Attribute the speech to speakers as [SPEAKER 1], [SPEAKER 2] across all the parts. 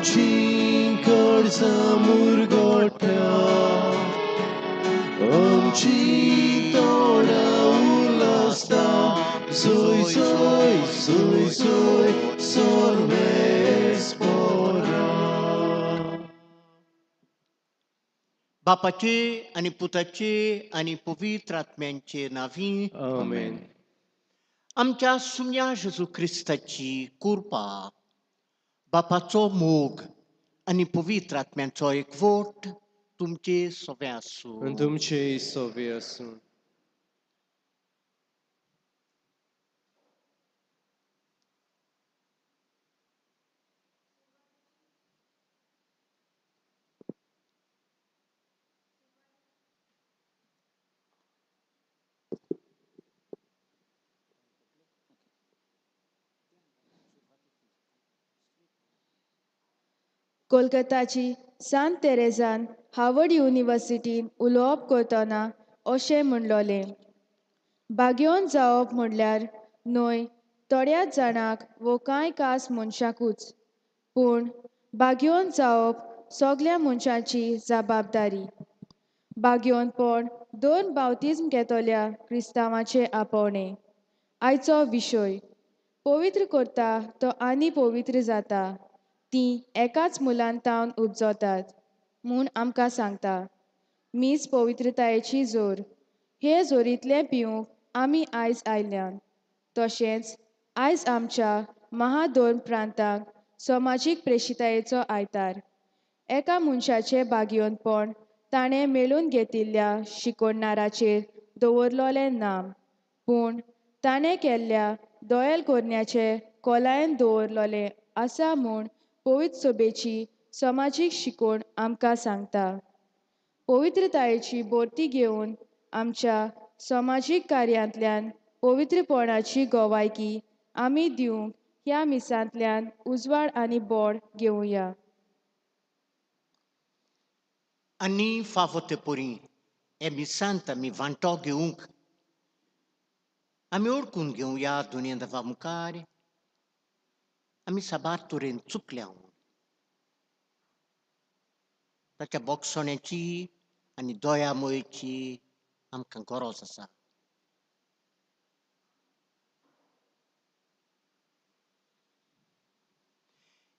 [SPEAKER 1] आमची कर्ज मुरगोट्या आमची तोडा उलसता सोय सोय सोय सोय सर्वेस पोरा
[SPEAKER 2] बापाचे आणि पुताचे आणि पवित्र आत्म्यांचे नावी
[SPEAKER 1] आमेन
[SPEAKER 2] आमच्या सुम्या जेजू ख्रिस्ताची कृपा बापाचो मोग आणि पवित्र आत्म्यांचो एकवट तुमचे सगळे आसूं
[SPEAKER 1] तुमचे सोबे आसूं
[SPEAKER 3] कोलकाताची सांत तेरेझान हार्वर्ड युनिव्हर्सिटीन उलोवप करतना अशें म्हणलोलें बागेवन जावप म्हणल्यार न्हय थोड्याच जाणांक वो कांय खास मनशांकूच पूण बागेवन जावप सगल्या मनशांची जबाबदारी बागेवनपण 2 बावतिस्म घेतल्या क्रिस्तांवांचे आपोवणें आयचो विशय पवित्र करता तो आनी पवित्र जाता तीं एकाच मुलांतावन उपजतात म्हूण आमकां सांगता मीच पवित्रतायेची जोर हे जोरींतलें पिवूंक आमी आयज आयल्यान तशेंच आयज आमच्या महादोन प्रांतांक समाजीक प्रेशितायेचो आयतार एका मनशाचें बागेवनपण ताणें मेळून घेतिल्ल्या शिकोवणाराचेर दवरलोलें नाम पूण ताणें केल्ल्या दोयेल कोरण्याचे खोलायेन दवरलोलें आसा म्हूण पवित्र सभेची समाजीक शिकोवण आमकां सांगता पवित्रतायेची बोरती घेवन आमच्या समाजीक कार्यांतल्यान पवित्रपणाची गोवायकी आमी दिवंक ह्या मिसांतल्यान उजवाड आनी बोड घेवया
[SPEAKER 2] आनी फावो ते पोरी हे मिसांत आमी वांटो घेवंक आमी ओळखून घेवया दुनिया देवा मुखार आमी साबार तरेन चुकल्या ताच्या बोगसोण्याची आनी दयामयेची आमकां गरज आसा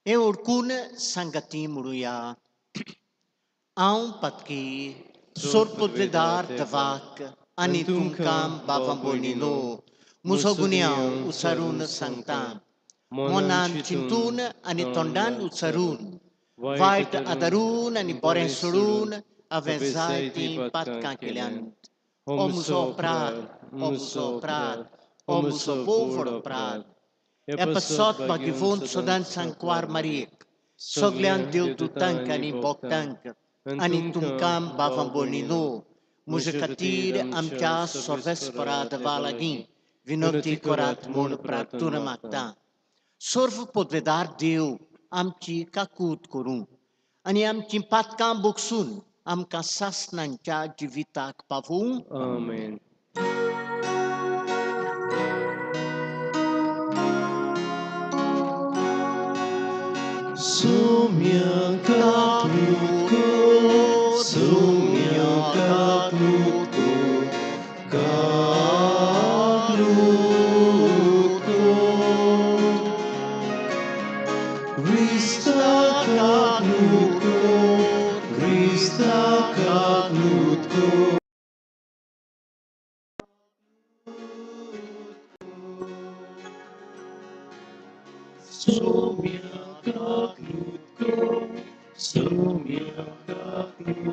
[SPEAKER 2] हे ओळखून सांगाती म्हणुया हांव पातकी सोरपोतवेदार देवाक आनी तुमकां बाबा भयणीनो म्हजो गुन्यांव उचारून सांगता मनान चिंतून आनी तोंडान उचारून वायट आदारून आनी बरें सोडून हांवें जायतीं पातकां केल्यांत हो म्हजो अपराध हो म्हजो अपराध हो म्हजो भोव व्हड अपराध हे पसत बागिवून सदांच सांकवार मारयेक सगळ्यांक देवदूतांक आनी भोगतांक आनी तुमकां बाबा भयणीनो म्हजे खातीर आमच्या सर्वेस्परा देवा लागीं विनंती करात म्हूण प्रार्थना मागता सर्व पदवेदार देव आमची काकूट करूं आनी आमची पातकां बोगसून आमकां सासणांच्या जिविताक पावूं
[SPEAKER 1] आमेन Sumia kakutko, sumia kakutko, kakutko. Krista kakutko, Krista kakutko. Sumia kakutko, sumia kakutko,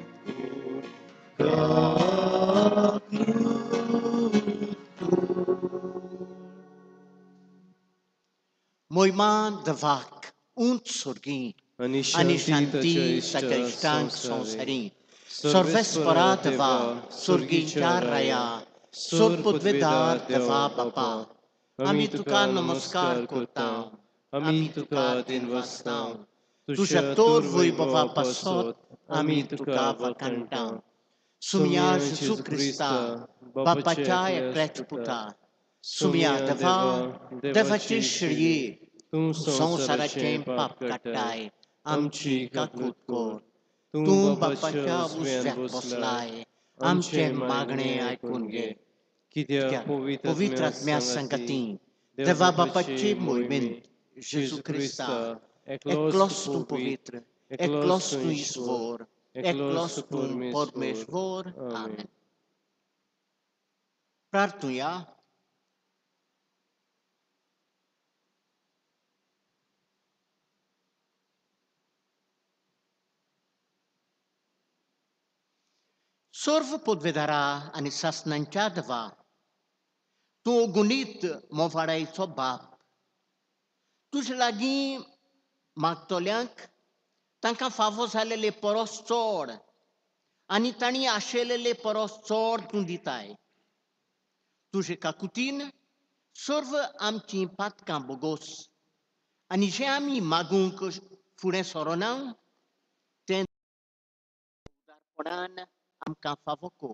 [SPEAKER 1] kakutko.
[SPEAKER 2] मोयमान देवाक उंच सुर्गी
[SPEAKER 1] Ani
[SPEAKER 2] आनी
[SPEAKER 1] शांती
[SPEAKER 2] शांती ताच्या इश्टांक संवसारी सर्वेस्परा देवा सुर्गीच्या राया सोर पदवेदार देवा बापा आमी तुका नमस्कार करता आमी तुका दिनवासता तुझ्या तोर वैभवा पासत आमी तुका वखाणटा सुम्या जेजू क्रिस्ता बापाच्या एकल्याच पुता सुम्या देवा देवाचे शिळये तूं संवसाराचें पाप काडटाय आमची काकूट कर. तूं बापाच्या उजव्याक बसलाय, आमचे मागणे आयकून घे. कित्याक पवित्र आत्म्या संगती देवा बापाचे मोहिमेंत जेजू क्रिस्ता एकलोस तूं पवित्र, एकलोस तूं ईश्वर, एकलोस तूं परमेश्वर. आमेन. प्रार्थूया. सर्व पदवेदारा आनी शासनांच्या देवा, तूं अगुणीत मोवाडायचो बाप, तुजे लागीं मागतल्यांक तांकां फावो जालेले परस चड आनी तांणी आशेलेले परस चड तूं दिताय. तुजे काकुतीन सर्व आमचीं पातकां बोगोस आनी जें आमी मागूंक फुडें सरोना तें उदारपणान आमकां फावो कर.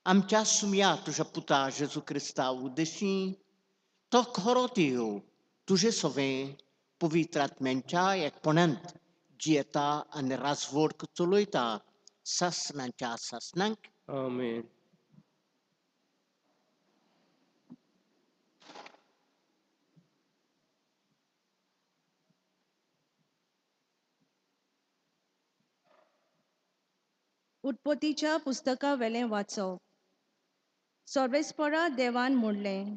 [SPEAKER 2] आमच्या सुमया तुज्या पुता जेजू क्रिस्ता उद्देशीं तो खरो देव तुजे सवें पवित्र आत्म्यांच्या एकपणांत जियेता आनी राजवट चलयता शासनांच्या शासनांक.
[SPEAKER 1] आमेन.
[SPEAKER 4] उत्पत्तीच्या पुस्तका वेलें वाचप. सर्वेस्परा देवान म्हणलें,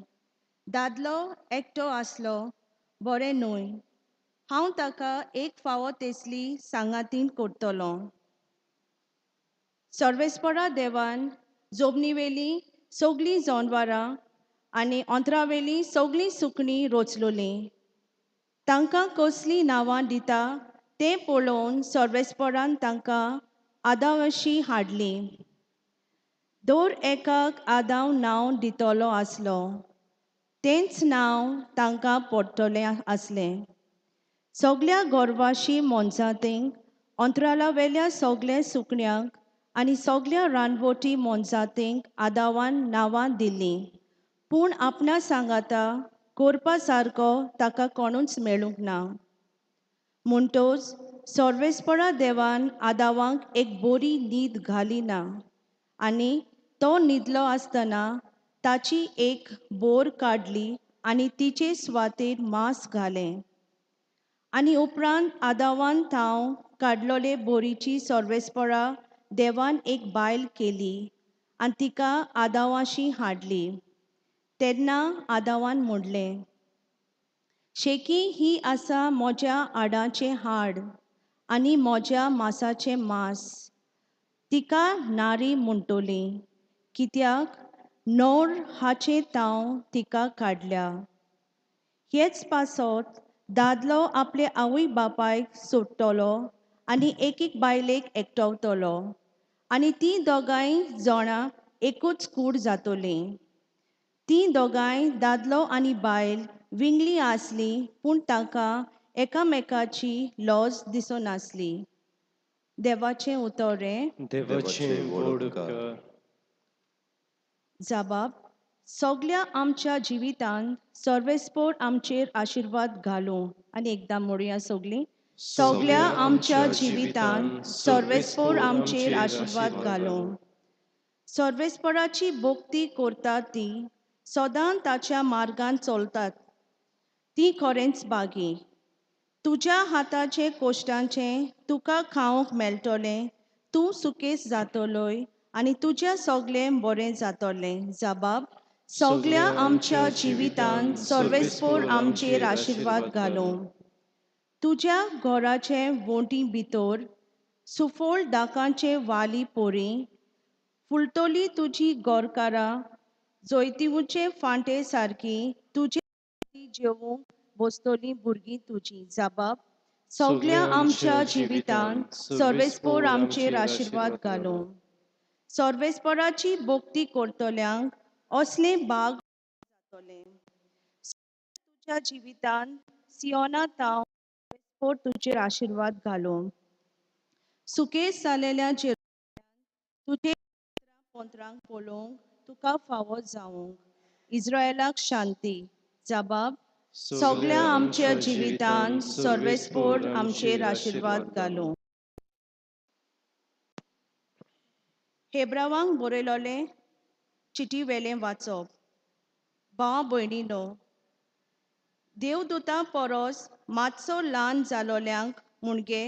[SPEAKER 4] दादलो एकटो आसलो बरें न्हय, हांव ताका एक फावो तेसली सांगातीन करतलो. सर्वेस्परा देवान जोबनीवेलीं सगलीं जनावरां आनी अंतरावेलीं सगलीं सुकणीं रचलोलीं. तांकां कसलीं नांवां दिता तें पळोवन सर्वेस्परान तांकां आदावशी हाडली. दर एकाक आदाव नांव दितलो आसलो, तेंच नांव तांकां पडटलें आसलें. सगल्या गोरवाशी मोनजातींक, अंतराळावेल्या सगल्या सुकण्यांक आनी सगल्या रानवटी मोनजातींक आदावान नांवां दिलीं. पूण आपणा सांगाता करपा सारको ताका कोणूच मेळूंक ना. म्हणटोच सर्वेस्परा देवान आदावांक एक बरी न्हीद घाली ना आनी तो न्हिदलो आसतना ताची एक बोर काडली आनी तिचे सुवातेर मांस घालें. आनी उपरांत आदावान थाव काडलोले बोरीची सर्वेस्परा देवान एक बायल केली आनी तिका आदावाशी हाडली. तेन्ना आदावान म्हणलें, शेकी ही आसा म्हज्या हाडाचें हाड आनी म्हज्या मांसाचें मांस. तिका नारी म्हणटलीं, कित्याक नर हाचे ताव तिका काडल्या. हेच पासत दादलो आपले आवय बापायक सोडटलो आनी एक बायलेक एकटवतलो आनी तीं दोगांय जाणां एकूच कूड जातलीं. तीं दोगांय दादलो आनी बायल विंगली आसलीं पूण तांकां एकामेकाची लज दिसनासली. देवाचें उतोरें.
[SPEAKER 1] देवाचें व्हड कर.
[SPEAKER 4] जबाब. सगल्या आमच्या जिवितांत सर्वेस्पर आमचेर आशिर्वाद घालूं. आनी एकदां म्हणुया सगलीं. सगल्या आमच्या जिवितांत सर्वेस्पर आमचेर आशिर्वाद घालूं. सर्वेस्पराची भक्ती करतात तीं सदां ताच्या मार्गान चलतात. तीं खरेंच बागी. तुज्या हाताचे कोश्टांचें तुका खावंक मेळटलें, तूं सुकेस जातलोय आनी तुजें सगलें बरें जातलें. जबाब. सगल्या आमच्या जिवितांत सर्वेस्पर आमचेर आशिर्वाद घालूं. तुज्या घराचे वोंटी भितर सुफोळ दाकांचे वाली पोरी, फुलतली तुजी गोरकारां, जैतिवचे फांटे सारकी तुजे जेवूंक बसतलीं भुरगीं तुजीं. जबाब. सगल्या आमच्या जिवितांत सर्वेस्पर आमचेर आशिर्वाद घालूं. सर्वेस्पराची भक्ती करतल्यांक असलें बाग जातलें. तुज्या जिवितांत सियोना ताव सर्वेस्पर तुजेर आशिर्वाद घालूं. सुकेस जालेल्या तुजे पोंतरांक पळोवंक तुका फावो जावंक. इस्रायलाक शांती. जबाब. सगळ्या आमच्या जिवितान सर्वेस्पोर आमचेर आशीर्वाद घालूं. हेब्रावांक बरयलोलें चिटी वेलें वाचप. भाव भयणीनो, देवदूता परस मातसो ल्हान जालोल्यांक मुणगे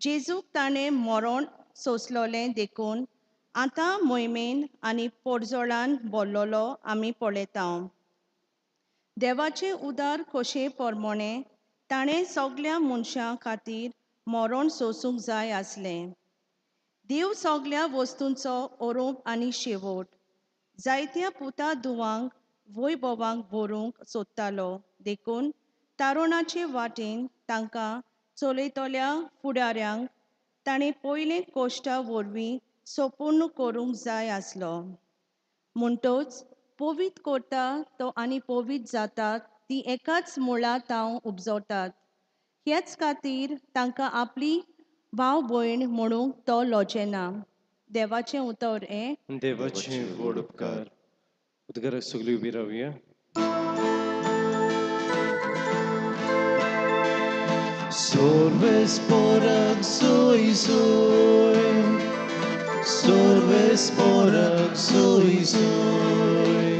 [SPEAKER 4] जेजूक ताणें मरण सोंसलोलें देखून आतां मोहिमेन आनी पोरजोळान भरलोलो आमी पळयतांव. देवाचे उदार खोशे पोरमोणे ताणें सगळ्या मनशां खातीर मरण सोंसूंक जाय आसलें. देव सगळ्या वस्तूंचो ओरूप आनी शेवट जायत्या पुता धुवांक वैभवांक भरूंक सोदतालो देखून तारुणाचे वाटेन तांकां चलयतल्या फुडाऱ्यांक ताणें पयले कोश्टा वरवीं सोपूर्ण करूंक जाय आसलो. म्हणटच पवित करता तो आनी पवित जातात ती एकाच मुळांत हांव उपजवतात. ह्याच खातीर तांकां आपली भाव भयण म्हणूंक तो लोचेना. देवाचें उतर हें.
[SPEAKER 1] देवाचे व्हड उपकार. उदगाराक सगळीं उबी रावया. Sorvesporak soy soy, Sorvesporak soy soy,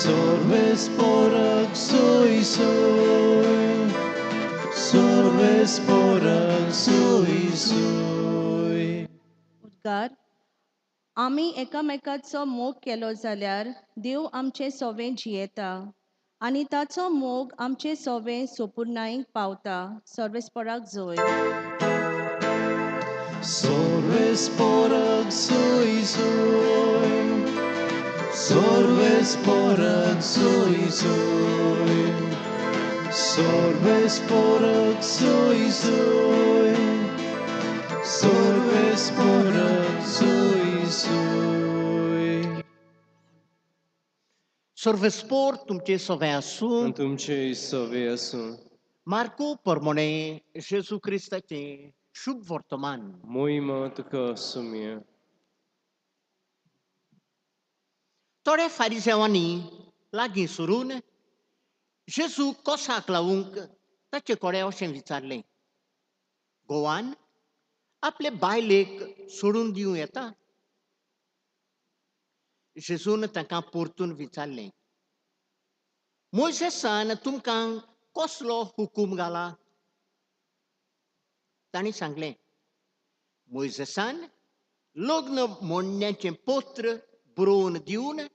[SPEAKER 1] Sorvesporak soy soy, Sorvesporak soy soy.
[SPEAKER 4] उद्गार. आमी एकामेकाचो मोग केलो जाल्यार देव आमचे सोवें जियेता आनी ताचो मोग आमचे सोवें सोपुर्णायेक पावता. सर्वेस्पराक जोय.
[SPEAKER 1] Sorvesporak soy soy, Sorvesporak soy soy, Sorvesporak soy soy, Sorvesporak soy soy.
[SPEAKER 2] सर्वेस्पोर तुमचे सोवे आसूं.
[SPEAKER 1] तुमचे सवे आसूं.
[SPEAKER 2] मार्को परमोणे जेजू क्रिस्ताचें शुभ वर्तमान.
[SPEAKER 1] मोहिमा तुका सुम्य.
[SPEAKER 2] थोड्या फारिसेवांनी लागीं सरून जेजू कोसाक लावूंक ताचे कडेन अशें विचारलें, गोवान आपले बायलेक सोडून दिवं येता? जेजून तांकां परतून विचारलें, मोइसेसान तुमकां कसलो हुकूम घाला? तांणी सांगलें, मोइसेसान लग्न मोडण्याचें पत्र बरोवन दिवन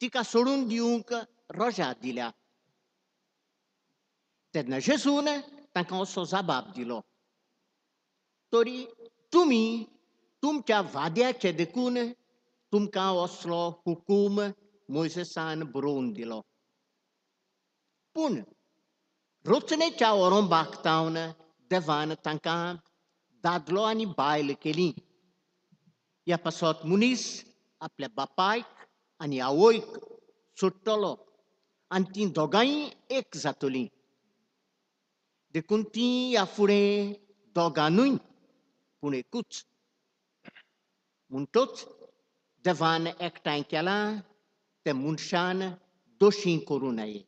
[SPEAKER 2] तिका सोडून दिवंक रजा दिल्या. तेन्ना जेजून तांकां असो जापाप दिलो, तरी तुमी तुमच्या वाद्याचे देखून तुमकां असलो हुकूम मोइसेसान बरोवन दिलो. पूण रचनेच्या ओरोंबाक तावन देवान तांकां दादलो आनी बायल केली. ह्या पासत मनीस आपल्या बापायक आनी आवयक सोडटलो आनी तीं दोगांय एक जातलीं. देखून तीं ह्या फुडें दोगांनूय पूण एकूच. म्हणटच देवान एकठांय केलां तें मनशान दोशी करूं नये.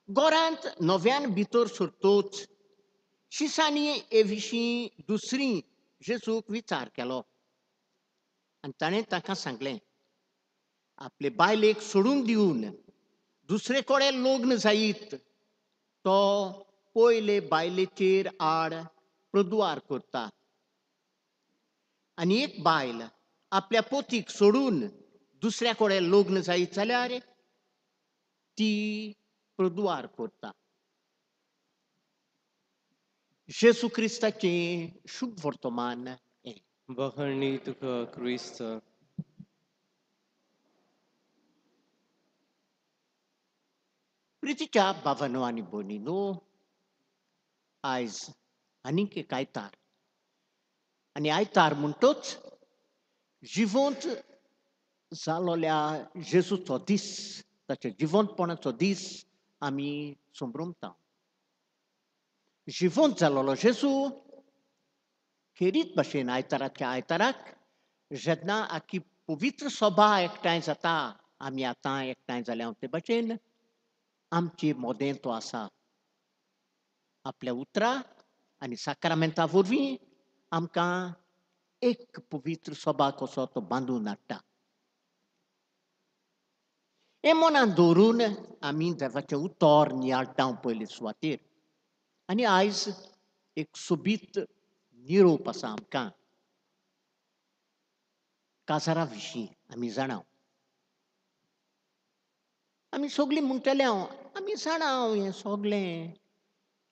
[SPEAKER 2] घरांत नव्यान भितर सरतच शिसांनी हे विशीं दुसरी जेजूक विचार केलो आनी ताणें तांकां सांगलें, आपले बायलेक सोडून दिवन दुसरे कडेन लग्न जायत तो पयले बायलेचेर आड प्रद्वार करता. आनी एक बायल आपल्या पतीक सोडून दुसऱ्या कडेन लग्न जायत जाल्यार ती प्रद्वार करता. जेजू क्रिस्ताचें शुभ वर्तमान हें.
[SPEAKER 1] वखणी तुका क्रिस्त.
[SPEAKER 2] प्रितीच्या भावांनो आनी भयणींनो, आयज आनीक एक आयतार आनी आयतार म्हणटच जिवंत जालोल्या जेजूचो दीस, ताच्या जिवंतपणाचो दीस आमी संभ्रमता. जिवंत जालोलो जेजू खेरीत भाशेन आयताराच्या आयताराक जेन्ना आख्खी पवित्र सभा एकठांय जाता आमी आतां एकठांय जाल्या ते भाशेन आमची मोदें तो आसा आपल्या उतरां आनी साक्रामेंतां वरवीं आमकां एक पवित्र सभा कसो तो बांदून हाडटा. हे मनान दवरून आमी देवाचें उतर नियाळटां पयले सुवातेर. आनी आयज एक सोबीत निरोप आसा आमकां काजारा विशीं आमी जाणां. आमी सगळीं म्हणटले आमी जाणां हें सगळें.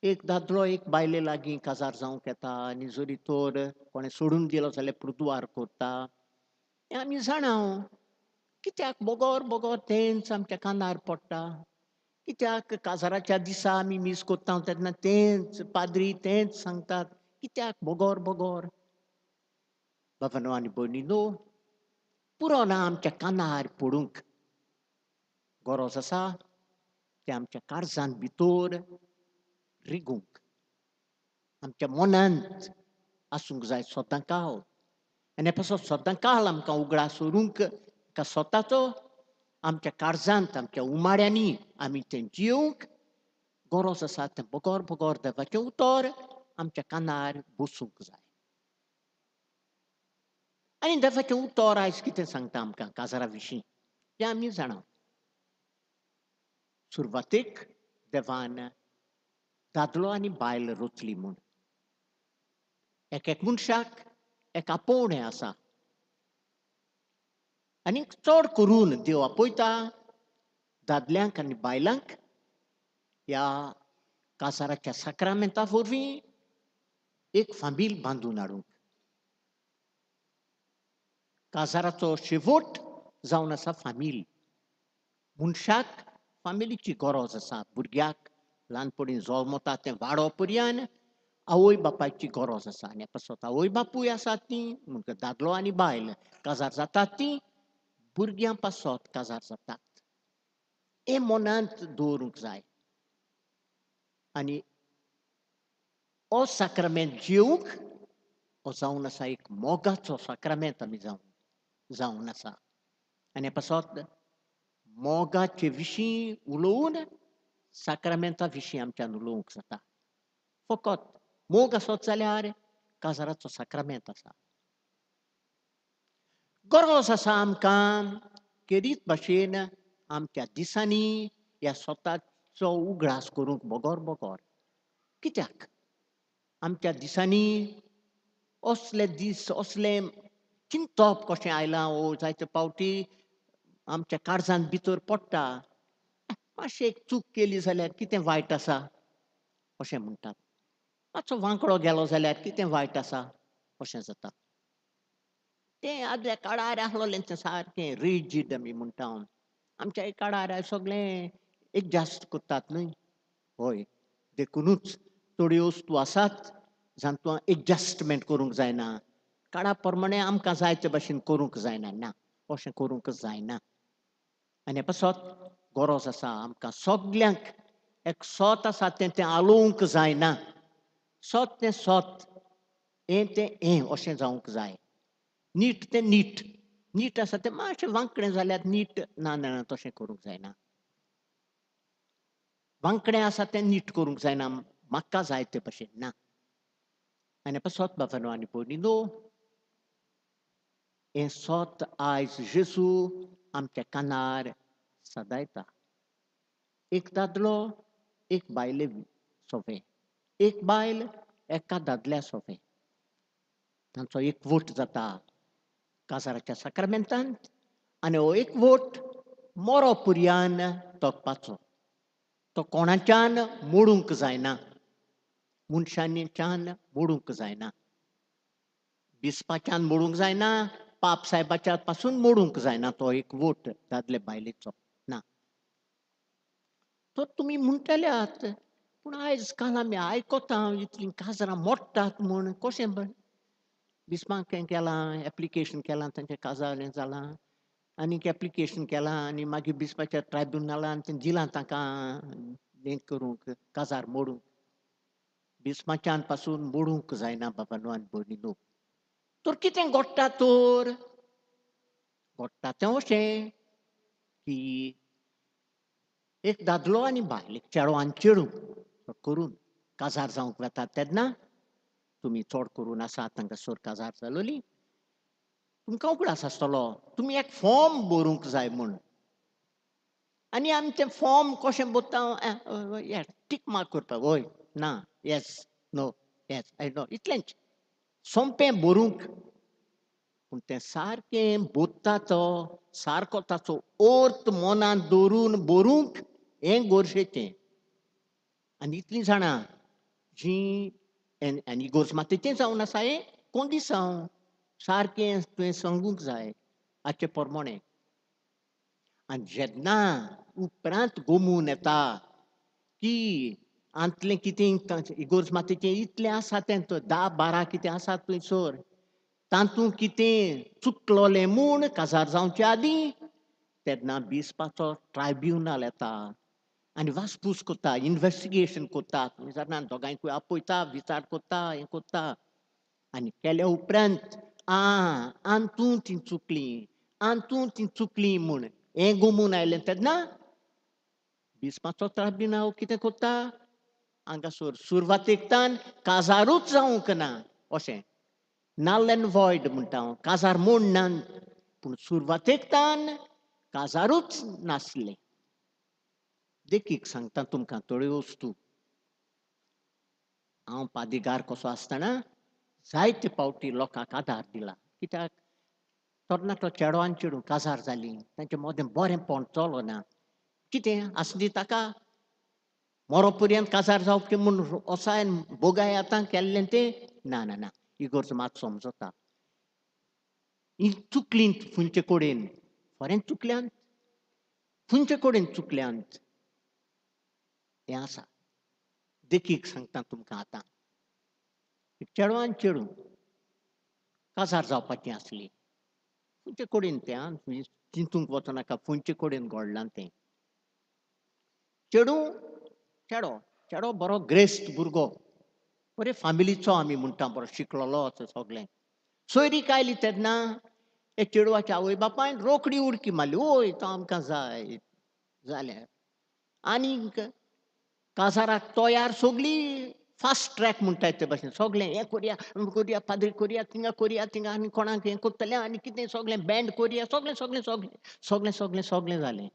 [SPEAKER 2] एक दादलो एक बायले लागीं काजार जावंक येता आनी जरी तर कोणें सोडून दिलो जाल्यार पुर्तुवार करता. हें आमी जाणां. कित्याक बोगोर बोगोर तेंच आमच्या कानार पडटा. कित्याक काजाराच्या दिसा आमी मीस कोत्ता तेन्ना तेंच पाद्री तेंच सांगतात. कित्याक बोगोर बोगोर. बाबांनो आनी भयणीनो, पुरो ना आमच्या कानार पडूंक गरज आसा ते आमच्या काळजान भितर रिगूंक आमच्या मनांत आसूंक जाय सोदांकाल. आनी हे पासून सोदांकाल आमकां उगडास उरूंक स्वताचो आमच्या काळजांत आमच्या उमाड्यांनी आमी तें जियोंक गरज आसा तें बोगोर बोगोर देवाचें उतर आमच्या कानार बसूंक जाय. आनी देवाचें उतर आयज कितें सांगता आमकां काजारा विशीं तें आमी जाणां. सुरवातेक देवान दादलो आनी बायल रचली म्हूण. एक मनशाक एक आपोवणें आसा. आनी चड करून देव आपयता दादल्यांक आनी बायलांक ह्या काजाराच्या साक्रामेंता वरवीं एक फामील बांदून हाडूंक. काजाराचो शेवट जावन आसा फामील. मनशाक फामिलीची गरज आसा. भुरग्याक ल्हानपणी जल्मता तें वाडो पर्यंत आवय बापायची गरज आसा. आनी पासत आवय बापूय आसात तीं म्हणटकीर दादलो आनी बायल काजार जातात तीं भुरग्यां पासत काजार जातात. हें मनांत दवरूंक जाय. आनी हो साक्रामेंत जेवंक हो जावन आसा एक मोगाचो साक्रामेंत आमी जावन आसा. आनी हे पासत मोगाचे विशीं उलोवन साक्रामेंता विशीं आमच्यान उलोवंक जाता. फकत मोग आसत जाल्यार काजाराचो साक्रामेंत आसा. गरज आसा आमकां केरीत भाशेन आमच्या दिसांनी ह्या स्वताचो उगडास करूंक बोगोर बोगोर. कित्याक आमच्या दिसांनी असले दीस असलें चिंतप कशें आयलां वो जायते फावटी आमच्या काळजांत भितर पडटा. मातशें एक चूक केली जाल्यार कितें वायट आसा अशें म्हणटात. मातसो वांकडो गेलो जाल्यार कितें वायट आसा अशें जाता. तें आदल्या काळार आसलोलें तें सारकें रिजीड आमी म्हणटा. आमच्या काळार सगळें एडजस्ट करतात न्हय. हय देखूनच थोड्यो वस्तू आसात जांतूं एडजस्टमेंट करूंक जायना. काळा प्रमाणें आमकां जाय ते भाशेन करूंक जायना. ना अशें करूंक जायना. आनी हे पासत गरज आसा आमकां सगल्यांक एक सोत आसा तें आलोवंक जायना. सोत तें सोत हें तें हें अशें जावंक जाय. नीट तें नीट. नीट आसा तें मातशें वांकडें जाल्यार नीट ना ना तशें करूंक जायना. वांकडें आसा तें नीट करूंक जायना म्हाका जाय ते भाशेन ना. आनी हे पासत बाबांनो आनी भयणीनो, हें सोत आयज जेजू आमच्या कानार सदायता. एक दादलो एक बायले सोबें. एक बायल एका दादल्या सोबें. तांचो एकवट जाता काजाराच्या साक्रामेंतांत. आनी हो एकवट मरो पर्यान तोगपाचो. तो कोणाच्यान मोडूंक जायना. मनशांच्यान मोडूंक जायना. बिस्पाच्यान मोडूंक जायना. पाप साहेबाच्या पासून मोडूंक जायना तो एकवट दादले बायलेचो ना. तो तुमी म्हणटले आहात पूण आयज काल आमी आयकता इतलीं काजरां मोडटात म्हूण. कशें बिस्पाक हें केलां एप्लिकेशन केलां तांचें काजार हें जालां. आनीक एप्लिकेशन केलां आनी मागीर बिस्पाच्या ट्रायब्युनलान तें दिलां तांकां हें करूंक काजार मोडूंक. बिस्पाच्यान पासून मोडूंक जायना बाबांनो आनी भयणीनो. तर कितें घडटा तर? घडटा तें अशें की एक दादलो आनी बायल एक चेडो आनी चेडू करून काजार जावंक वतात तेन्ना तुमी चड करून आसा तांकां सोर काजार जालोली तुमकां उगडास आसतलो तुमी एक फॉर्म बरोवंक जाय म्हूण आनी आमी तें फॉर्म कशें बरयता टीक मार्क करपाक वय ना yes no yes aye no इतलेंच सोंपें बरोवंक पूण तें सारकें बरता तो सारको ताचो अर्थ मनांत दवरून बरोवंक हें गरजेचें आनी इतलीं जाणां जीं आनी इगोर्ज जावन आसा हें कोंडिसांव सारकें तुवें सांगूंक जाय हाचे प्रमाणें आनी जेन्ना उपरांत गमून येता की आंतलें कितें इगोर्ज मातेचें इतलें आसा तें 10-12 कितें आसा थंयसर तातूंत कितें चुकलोलें म्हूण काजार जावचे आदीं तेन्ना बिस्पाचो ट्रायब्युनल येता आनी वासपूस कोत्ता इन्व्हेस्टिगेशन कोत्ता जाणा दोगांयकूय आपयता विचार कोत्ता हें कोत्ता आनी केल्या उपरांत आंतू तीं चुकलीं म्हूण हें गमून आयलें तेन्ना बिस्पाचो ट्रायब्युनल कितें कोत्ता हांगासर सुरवातेकतान काजारूच जावंक ना अशें नल एंड वॉयड म्हणटा हांव काजार मोडना पूण सुरवातेकतान काजारूच नासलें देखीक सांगता तुमकां थोड्यो वस्तू हांव पादेगार कसो आसतना जायते फावटी लोकांक आदार दिला कित्याक तरणाटो चेडो आनी चेडू काजार जालीं तांचें मोदें बरेंपण चलोना कितें आसली ताका मरो पर्यंत काजार जावचें म्हूण ओसायन बोगाय आतां केल्लें तें ना ना ना इगोर्ज मात समजता ही चुकलीं खंयचे कडेन खरेंच चुकल्यांत खंयचे कडेन चुकल्यांत हें आसा देखीक सांगता तुमकां आतां चेडो आनी चेडू काजार जावपाचीं आसलीं खंयचे कडेन तें चिंतूंक वचनाका खंयचे कडेन घडलां तें चेडू चेडो चेडो बरो ग्रेस्त भुरगो बरे फामिलीचो आमी म्हणटा बरो शिकलोलो सगळें सोयरीक आयली तेन्ना हे चेडवाच्या आवय बापायन रोखडी उडकी मारली ओय तो आमकां जाय जाल्यार आनीक काजाराक तयार सगळीं फास्ट ट्रॅक म्हणटात ते भाशेन सगळें हें कोरया पाद्री कोरया थिंगा आनी कोणाक हें कोत्तलें आनी कितें सगळें बँड कोरया सगळें सगळें सगळें सगळें सगळें सगळें जालें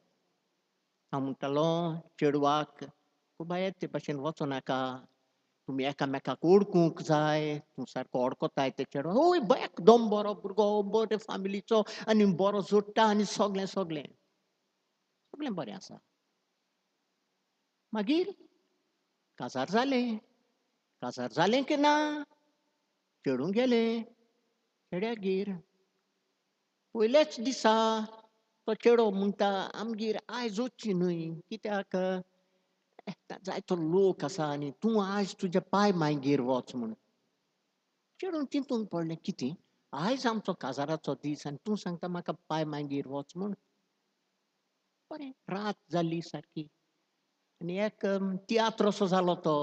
[SPEAKER 2] हांव म्हणटालो चेडवाक बाये ते भाशेन वचनाका तुमी एकामेकाक ओळखूंक जाय तूं सारको ओडकोताय ते चेडो ओय एकदम बरो भुरगो बरे फामिलीचो आनी बरो जोडटा आनी सगळें सगळें सगळें बरें आसा मागीर काजार जालें की ना चेडूं गेलें चेड्यागेर पयलेच दिसा तो चेडो म्हणटा आमगेर आयज वचची न्हय कित्याक जायतो लोक आसा आनी तूं आयज तुज्या पाय मायगेर वच म्हूण चेडून चिंतूंक पडलें कितें आयज आमचो काजाराचो दीस आनी तूं सांगता म्हाका पाय मायगेर वच म्हूण बरें रात जाल्ली सारकी आनी एक तियात्र असो जालो तो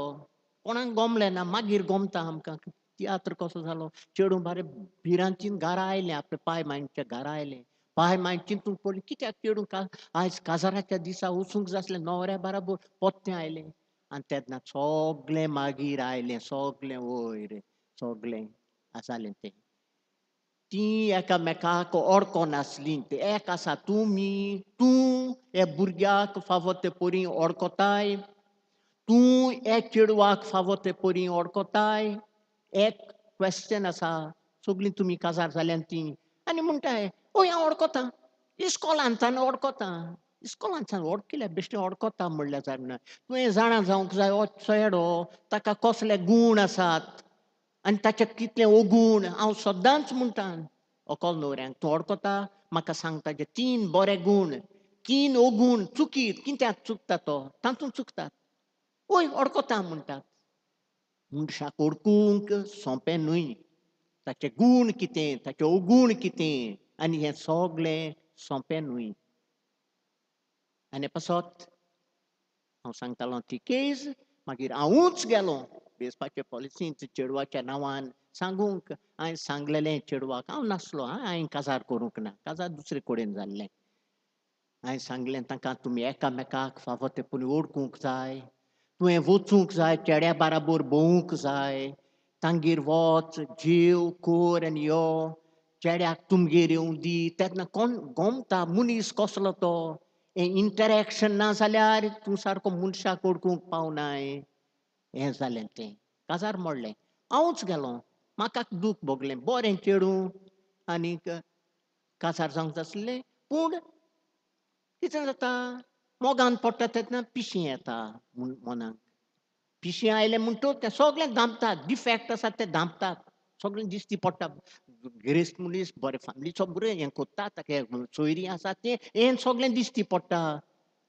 [SPEAKER 2] कोणाक गमलें ना मागीर गमता आमकां तियात्र कसो जालो चेडूं बरें भिरांतीन घरा आयलें आपले पाय मायच्या घरा आयलें पाय माय चिंतूंक पडलें कित्याक चेडूं आयज काजाराच्या दिसा वचूंक जाय आसलें न्हवऱ्या बराबर पोत्तें आयलें आनी तेन्ना सगळें मागीर आयलें सगळें वयर सगळें जालें तें तीं एकामेकाक ओळखनासलीं तें एक आसा तूं हे भुरग्याक फावो ते परी ओळखताय तूं हे चेडवाक फावो ते परी ओळखताय एक क्वेश्चन आसा सगळीं तुमी काजार जाल्यांत तीं आनी म्हणटाय ओय हांव ओळखतां इस्कॉलांतल्यान ओळखतां इस्कॉलांतल्यान ओळखिल्ल्या बेश्टें ओळखता म्हणल्यार जायना तुवें जाणा जावंक जाय हो चेडो ताका कसले गूण आसात आनी ताचे कितले अवगूण हांव सदांच म्हणटा अकल न्हवऱ्यांक तूं ओळखता म्हाका सांग ताचे 3 बरे गूण 3 अवगूण चुकीत कित्याक चुकता तो तातूंत चुकतात ओय ओळखता म्हणटात मनशाक ओळखूंक सोंपें न्हय ताचे गूण कितें ताचे अवगूण कितें आनी हें सगळें सोंपें न्हय आनी पासत हांव सांगतालो ती केस मागीर हांवूच गेलो बेसपाचे पॉलिसींत चेडवाच्या नांवान सांगूंक हांवें सांगलेलें चेडवाक हांव नासलो हांवें काजार करूंक ना काजार दुसरे कडेन जाल्लें हांवें सांगलें तांकां तुमी एकामेकाक फावो ते पळोवन ओळखूंक जाय तुवें वचूंक जाय चेड्या बाराबर भोवूंक जाय तांगेर वच जेव कर आनी यो चेड्याक तुमगेर येवं दी तेन्ना कोण गोमता मनीस कसलो तो हें इंटरेक्शन ना जाल्यार तूं सारको मनशाक ओळखूंक पावनाय हें जालें तें काजार मोडलें हांवूच गेलों म्हाका दूख भोगलें बरें चेडूं आनीक काजार जावंक आसलें पूण कितें जाता मोगान पडटा तेन्ना पिशें येता मनाक पिशें आयलें म्हणटूच तें सगळें दांपतात डिफेक्ट आसा ते दांपतात सगळें दिश्टी पडटा गिरेस्त मनीस बरें फॅमिली सगळें हें कोत्ता ताका सोयरीं आसा तें हें सगळें दिश्टी पडटा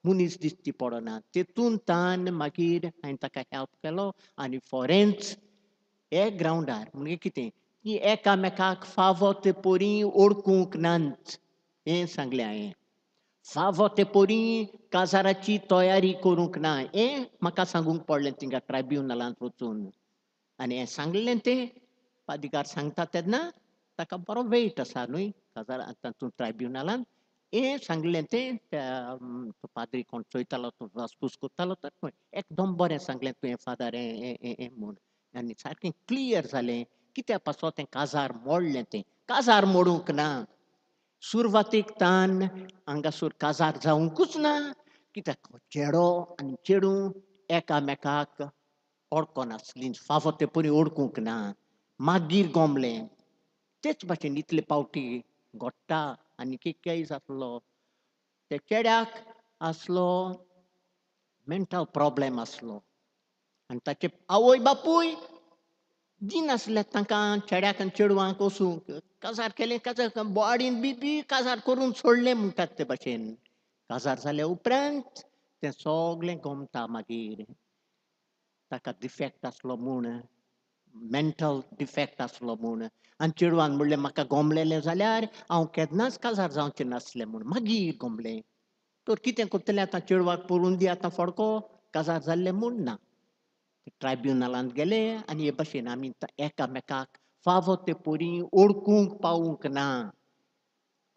[SPEAKER 2] मनीस दिश्टी पडना तेतून तान मागीर हांवें ताका हेल्प केलो आनी फॉरेन्स हे ग्रावंडार म्हणजे कितें की एकामेकाक फावो ते पोरी ओळखूंक नात हें सांगलें हांवें फावो ते पोरी काजाराची तयारी करूंक ना हें म्हाका सांगूंक पडलें थिंगा ट्रायब्युनलांत वचून आनी हें सांगलें तें पादिकार सांगता तेन्ना ताका बरो वेट आसा न्हय काजार तातूंत ट्रायब्युनलांत हें सांगलें तें तो पाद्री कोण चोयतालो तो वासपूस कोत्तालो तो एकदम बरें सांगलें तुवें फादर हें म्हूण आनी सारकें क्लियर जालें कित्या पासो तें काजार मोडलें तें काजार मोडूंक ना सुरवातीक तान हांगासर काजार जावंकूच ना कित्याक चेडो आनी चेडूं एकामेकाक ओळखोनासलीं फावो ते परी ओळखूंक ना मागीर गोमलें तेच भाशेन इतले पावटी घडटा आनी केय जातलो ते चेड्याक आसलो मेंटल प्रॉब्लेम आसलो आनी ताचे आवय बापूय दिनासले तांकां चेड्याक आनी चेडवांक वचूंक काजार केलें काजार बॉडीन बी काजार करून सोडलें म्हणटात ते भाशेन काजार जाल्या उपरांत तें सगळें गोमता मागीर ताका डिफेक्ट आसलो म्हूण मेंटल डिफेक्ट आसलो म्हूण आनी चेडवान म्हणलें म्हाका गोमलेलें जाल्यार हांव केन्नाच काजार जावचें नासलें म्हूण मागीर गोमलें तर कितें करतलें आतां चेडवाक पळोवन दी आतां फडको काजार जाल्लें म्हूण ना ट्रायब्युनलांत गेले आनी हे भाशेन आमी एकामेकाक फावो ते पोरी ओळखूंक पावूंक ना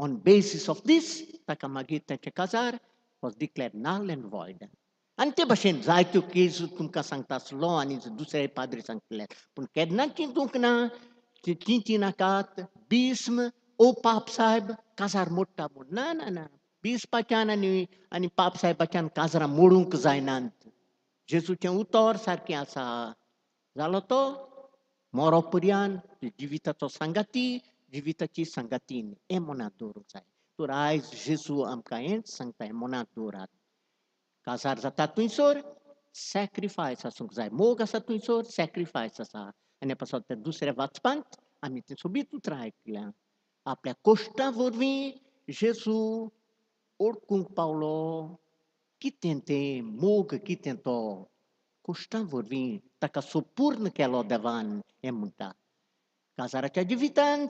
[SPEAKER 2] ऑन बेसीस ऑफ दीस ताका मागीर ताचें काजार was declared null and void आनी ते भाशेन जायत्यो केस तुमकां सांगता आसलो आनी दुसरे पाद्री सांगतले पूण केन्नाच चिंतूंक ना चिंतिनाकात बिस्म ओ पाप साहेब काजार मोडटा म्हूण ना ना ना बिस्पाच्यान आनी पाप साहेबाच्यान काजरां मोडूंक जायनात जेजूचें उतर सारकें आसा जालो तो मोरो पर्यंत जिविताचो सांगाती जिविताची सांगातीन हें मनांत दवरूंक जाय तर आयज जेजू आमकां हेंच सांगता हें मनांत दवरात काजार जाता थंयसर सॅक्रिफायस आसूंक जाय मोग आसा थंयसर सॅक्रिफायस आसा आनी पासून ते दुसऱ्या वाचपांत आमी तीं सोबीत उतरां आयकल्यां आपल्या कोश्टां वरवीं जेजू ओळखूंक पावलो कितें तें मोग कितें तो कोश्टां वरवीं ताका संपूर्ण केलो देवान हें म्हणटा काजाराच्या जिवितांत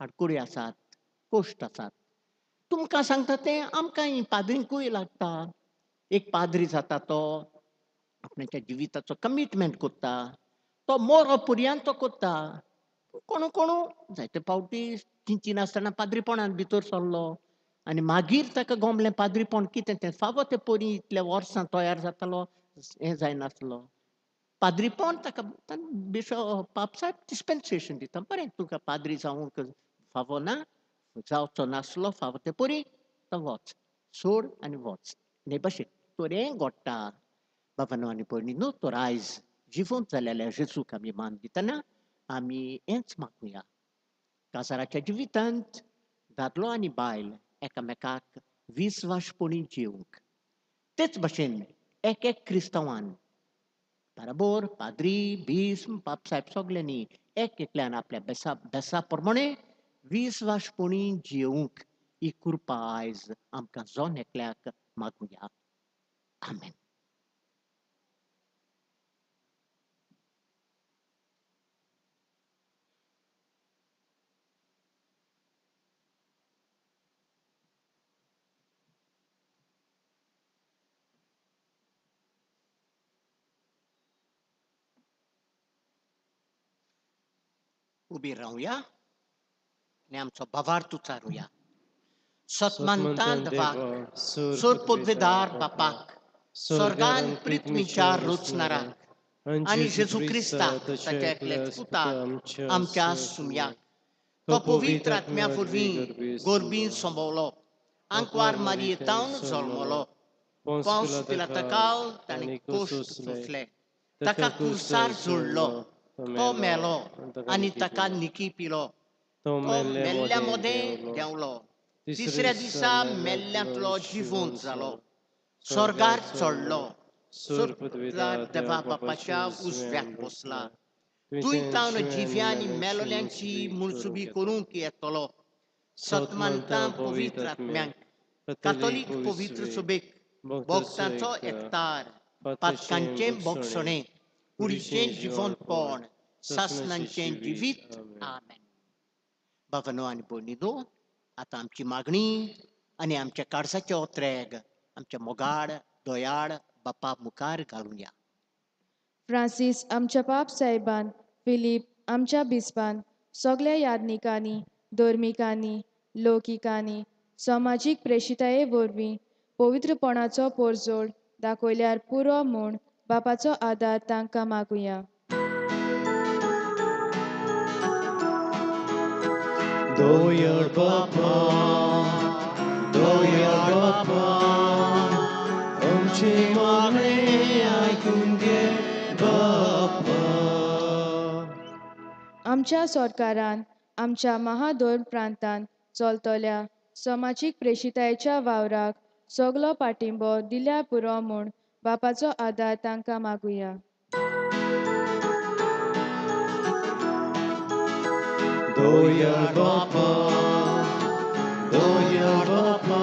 [SPEAKER 2] आडकुळी आसात कोश्ट आसात तुमकां सांगता तें आमकांय पाद्रींकूय लागता एक पाद्री जाता तो आपणाच्या जिविताचो कमिटमेंट कोत्ता तो मोरो पर्यंत तो कोत्ता कोणू कोणू जायते पावटी चिंतिनासतना पाद्रीपणांत भितर सरलो आनी मागीर ताका गोमलें पाद्रीपण कितें तें फावो ते परी इतल्या वर्सां तयार जातालो हें जायनासलो पाद्रीपण ताका बिशप पाप साहेब डिस्पेन्सेशन दिता बरें तुका पाद्री जावंक फावो ना जावचो नासलो फावो ते परी तो वच सोड आनी वच हे भाशेन तर हें घडटा बाबानो आनी भयणीनो तर आयज जिवंत जालेल्या जेजूक आमी मान दितना आमी हेंच मागुया काजाराच्या जिवितांत दादलो आनी बायल एकामेकाक विस्वासपणी जिवंक तेच भाशेन एक क्रिस्तांवान बराबर पाद्री बिस्म पाप साहेब सगल्यांनी एकल्यान आपल्या बेसा प्रमाणे विस्वासपणी जिवंक ही कृपा आयज आमकां जोन एकल्याक मागुया आमेन उबी रावया आनी आमचो भावार्थ उचारुया Sotmantan dvak, surpodvedar bapak, sorgan pritmichar rutsnarak, ani Jezu Krista, tačeklet putak, amčas sumjak. To povitrat mea furvin, gorbin sombolo, anquar marietaun zolmolo, pons pilatakal tani kost fufle, taka kursar zullo, to melo, ani taka nikipilo, to mella mode deaulo, tisrea disa mellatlo jivunzalo, sorgar zollo, surplar deva papasha usvek posla, tuitaun jiviani melolenci mulsubi corunchi etolo, Sotmantan povitrat miank, katolik povitr subik, boktanto ektar, patkancem boksone, kuricen jivon pon, sasnancen jivit, amen. Bavanoani bonido, आता आमची मागणी आणि आमच्या काळजाचे ओत्रेग आमच्या मोगाड दोयाड बापा मुखार घालूया.
[SPEAKER 3] फ्रांसीस आमच्या पाप साहेबान, फिलीप आमच्या बिस्पान, सगळ्या याज्ञिकांनी, धर्मिकांनी, लौकिकांनी, समाजीक प्रेशिताये वरवीं पवित्रपणाचो पोरजोड दाखयल्यार पुरो म्हूण बापाचो आदार तांकां मागुया.
[SPEAKER 1] दोयाळ बापा, दोयाळ बापा, आमचे मागणे ऐकून घे बापा.
[SPEAKER 3] आमच्या सरकारान आमच्या महादोर प्रांतान चलतल्या समाजीक प्रेशितायेच्या वावराक सगळो पाठिंबो दिल्या पुरो म्हूण बापाचो आदार तांकां मागुया.
[SPEAKER 1] दोयाळ बापा, दोयाळ बापा,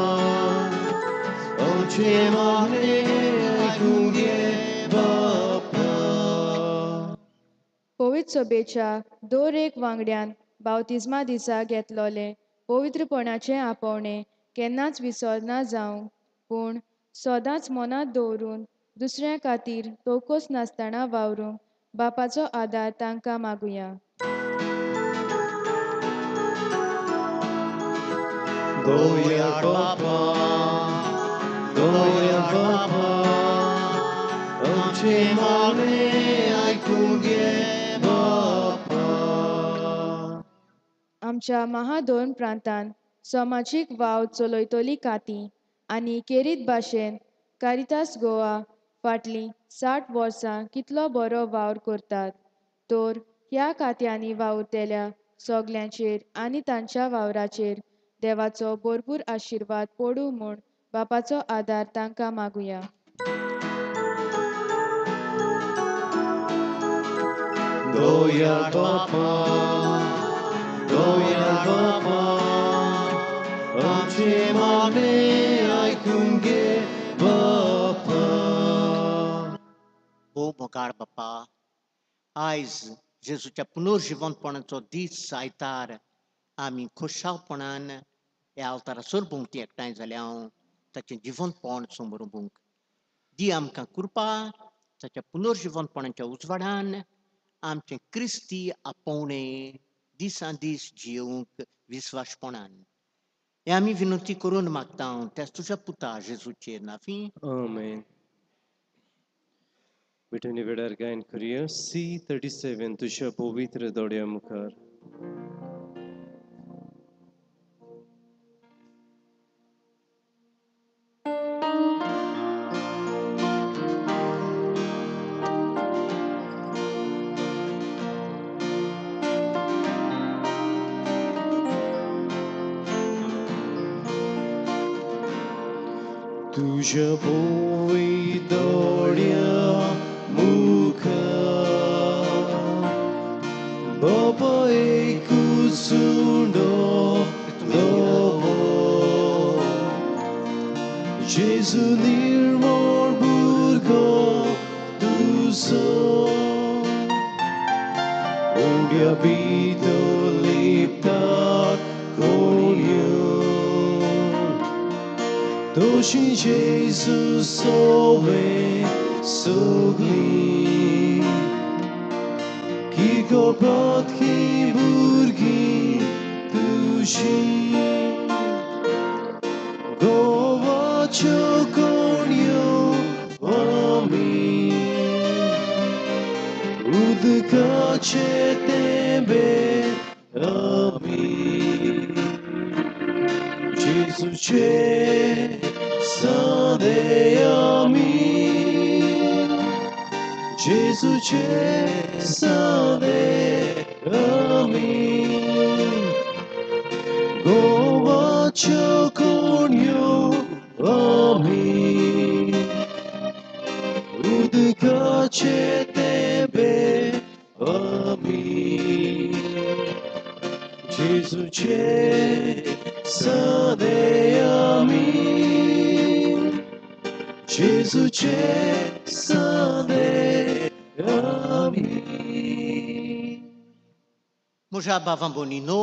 [SPEAKER 1] आमचे मागणे ऐकून घे बापा.
[SPEAKER 3] पवित्र सभेच्या दर एक वांगड्यान बावतिजमा दिसा घेतलोले पवित्रपणाचे आपोवणे केन्नाच विसर ना जावंक, पूण सदांच मनांत दवरून दुसऱ्या खातीर तोकोस नासतना वावरूंक बापाचो आदार तांकां मागुया.
[SPEAKER 1] दोयाळ बापा, दोयाळ बापा, आमचे मागणे ऐकून घे बापा.
[SPEAKER 3] आमच्या महादोन प्रांतान समाजीक वाव चलयतली काती आनी केरीत भाशेन कारितास गोवा फाटलीं 60 वर्सां कितलो बरो वावर करतात, तर ह्या खात्यांनी वावुरतेल्या सगल्यांचेर आनी तांच्या वावराचेर देवाचो भरपूर आशिर्वाद पडूं म्हूण बापाचो आदार तांकां मागुया.
[SPEAKER 1] दोयाळ बापा, दोयाळ बापा, आमचे मागणे ऐकून घे बापा.
[SPEAKER 2] ओ मोगाड बाप्पा, आयज जेजूच्या पुनर्जिवंतपणाचो दीस आयतार आमी खुशालपणान ह्या अवतारासर भोंवती एकठांय जाल्या हांव ताचें जिवंतपण समोर भोवंक दी आमकां कृपा ताच्या पुनर्जिवंतपणाच्या उजवाडान आमचें क्रिस्ती आपोवणें दिसान दीस जियोवंक विस्वासपणान हें आमी विनंती करून मागता हांव त्याच तुज्या पुता जेजूचे नांवी.
[SPEAKER 1] Amen. विठुनी वेळार गायन करूया C37 तुझ्या पवित्र दोड्या मुखार. तुझ्या पवित्र मुखार बापा एकूच सुंडो दोबो जेजू निर्मळ भुरगो तुजो उग्या भितो लिपतात कोणयो Doshi Jesus sove sogli Kiko protki burgi tushi उदकाचे तेंबे आमी जेजूचे सादे आमी जेजूचे सादे आमी गोवाच्यो कोणयो आमी उदकाचे तेंबे आमी जेजूचे सादे आमी जेजूचे सादे आमी
[SPEAKER 2] Moja bavam bonino,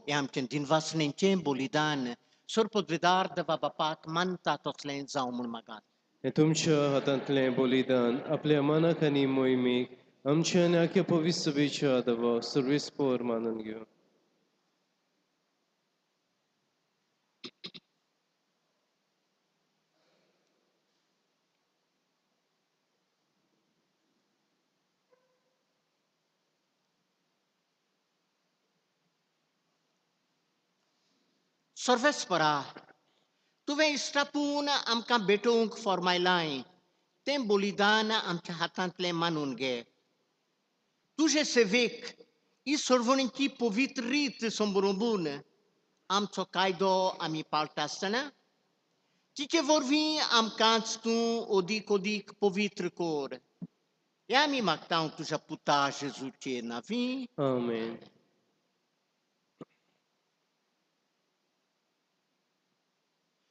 [SPEAKER 2] iam ten din vas nencem bolidan, sor podvedar de vabapak manta toslen zaumul magat.
[SPEAKER 1] हे तुमच्या हातांतलें बलिदान आपल्या मनाक आनी मोहिमेक आमच्या आनी आख्या पवित्र सभेच्या आदाराक सर्वेस्पोर मानून घेवं
[SPEAKER 2] Sorvespera, tu vei strapuna amca betung for my line, tem bolidana amca hatantle manunge. Tu je se vec, I sorvoninki povitrit somburumbune, am caido ami paltasana, ti che vorvi am canstu odic povitr cor. E mi mactau tu ja puta Jesu ce navi,
[SPEAKER 1] Amen.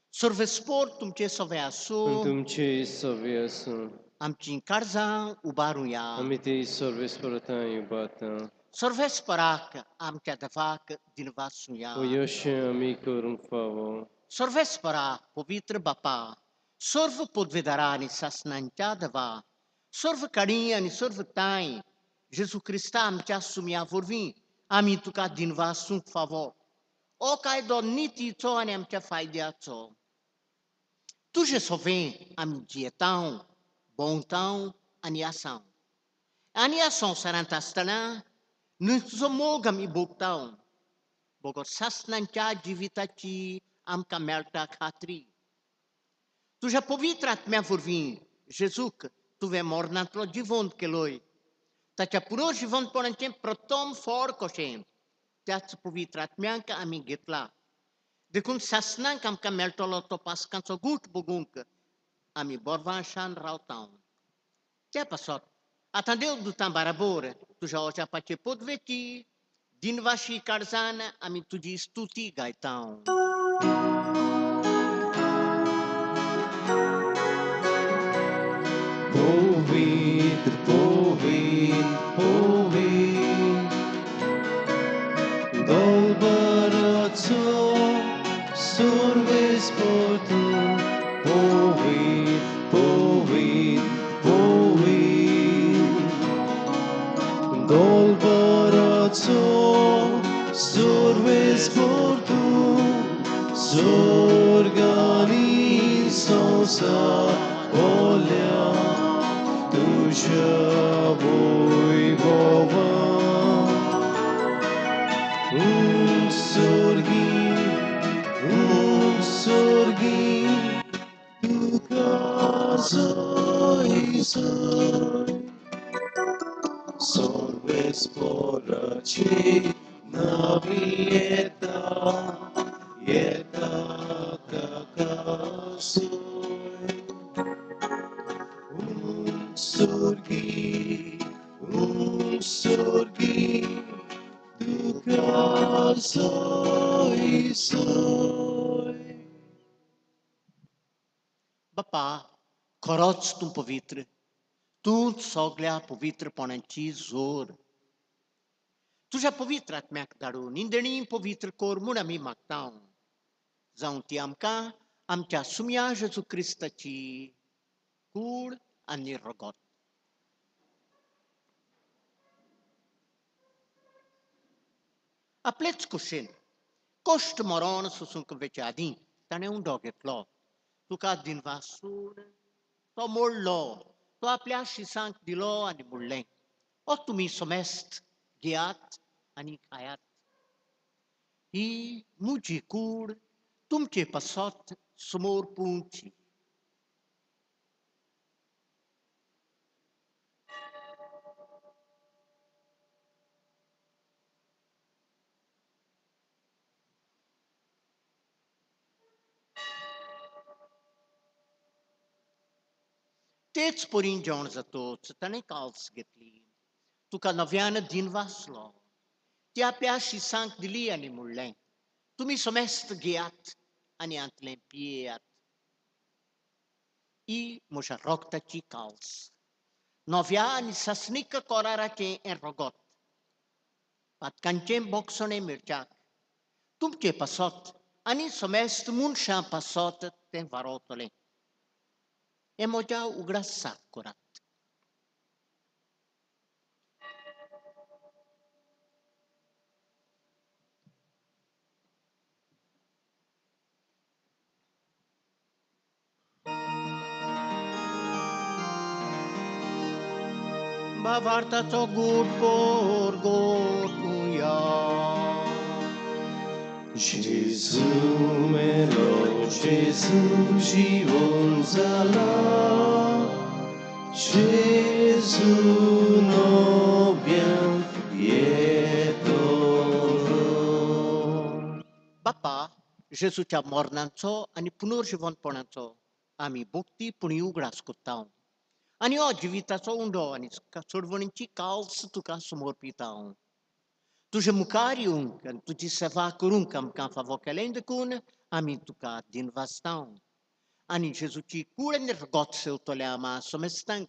[SPEAKER 2] sorvespor tumce soveasu,
[SPEAKER 1] În तुमचे सव्य असून
[SPEAKER 2] amci carza ubaruia.
[SPEAKER 1] आम्ही ते सर्वेस्परतां युबातां
[SPEAKER 2] Sorvesperak amca devac din vasuia.
[SPEAKER 1] व यश आम्ही करूंक फावो
[SPEAKER 2] Sorvespera povitr bapa, sorv podvedarani sasnancia deva, sorv carinha ni sorv tai, Jesus Christa amca sumia vorvi, ami tuca din vasun favor. O cai doniti to ani amca faidiato. Tu je sovem am dietão, bontão, aniação. Aniação sarantastana, nu somogam i bogtão. Bogor sasnancia divitati am camelta khatri. Tu já povitrat mea vorvin, Jezuc, tu ve mornantlo divont keloi. Ta cha puro divont ponantem protom for koshem. Te-ați povitrat meanca ami getla. De cum sasnan cam camelto loto pascan so gut boguncă, ami borvan shan rautão. Ce-a pasat? Atandeu du tambarabore, tu já oja pace pot veti, din vași carzana, ami tu dis tuti gaitão.
[SPEAKER 1] Povit, povit, povit Dolbaraco survesportu Povit, povit, povit Dolbaraco survesportu Sorganizosa olea Tuja voivova un sorgi Tu casa isai Solves poraci navieta Ieta kakasoi un sorgi, tu casa isoi.
[SPEAKER 2] Bapa, coroț tu povitr, tu soglea povitr ponanci zor. Tu já povitrat meac daru, nindenim povitr cor muna mi mactau. Zaunti amca, amca sumia Jesu Christa ci, cur ani rogot. Apleți cușin, coști moron susun că vece adin, tane un doget lo. Tu ca din vasură, to mollo, to aplea și sanc di lo ani mullen. O तुम्ही समस्त घेयात आणि खायात. ही मुजी कूड तुमचे पासत समोर पुंची. तेच पोरीन जेवण जातोच ताणें काल्स घेतली. तुका नव्यानं दिन वाचलो. ती आपल्या शिसांक दिली आनी म्हणलें, तुम्ही समस्त घेयात आनी हातलें पियेयात. ही म्हज्या रोगताची काल्स. नव्या आनी ससनीक कोराराचें हें रोगत. पातकांचें बोगसणें मिरच्याक. तुमचे पासत आनी समस्त मनशां पासत तें वारोतलें. हें म्हज्या उगडासाक करात. भावार्थाचो गोड पोर गोठुया.
[SPEAKER 1] Jezu melo, Jezu żywon zala. Jezu nobien pietoro.
[SPEAKER 2] बाप्पा जेजूच्या मरणांचो आनी पुनर्जीवनपणाचो आमी भक्तीपणी उगडास कोत्ता. आनी हो जिविताचो उंडो आनी सोडवणीची काल्स तुका समर्पिता. तुजे मुखार येवंक आनी तुजी सेवा करूंक आमकां फावो केलें देखून आमी तुका दिन वाजता. आनी जेजूची कूड आनी रगत सेवतल्या आमा समेस्तांक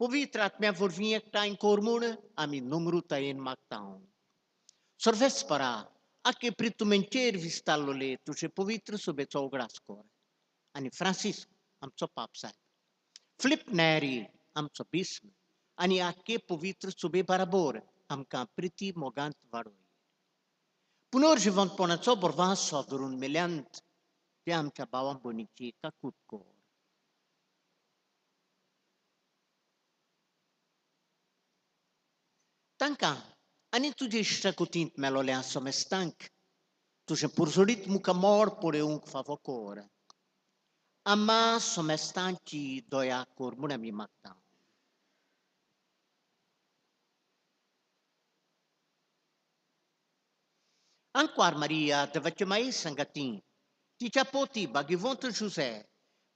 [SPEAKER 2] पवित्र आत्म्या वरवीं एकठांय कोर म्हूण आमी नम्रतायेन मागता. सर्वेस्परा आख्खे प्रितुमेंचेर विस्तारलोले तुजे पवित्र सोबेचो उगडास कर. आनी फ्रांसीस आमचो पाप साहेब, फिलिप नॅरी आमचो बिस्म आनी आख्खे पवित्र सोबे बराबर आमकां प्रिती मोगांत वाडय. पुनर्जीवनपणाचो बरवास धरून मेल्यांत ते आमच्या भावां भयणीची काकूट कर. तांकां आनी तुजे इश्टकुतींत मेलोल्या समेस्तांक तुजें पुरसुडीत मुखार पळोवंक फावो कर. आम्हा समेस्तांची दया कर म्हूण आमी मागता. Anquar Maria, devace mai sangatin, ticea poti, bagivontu José,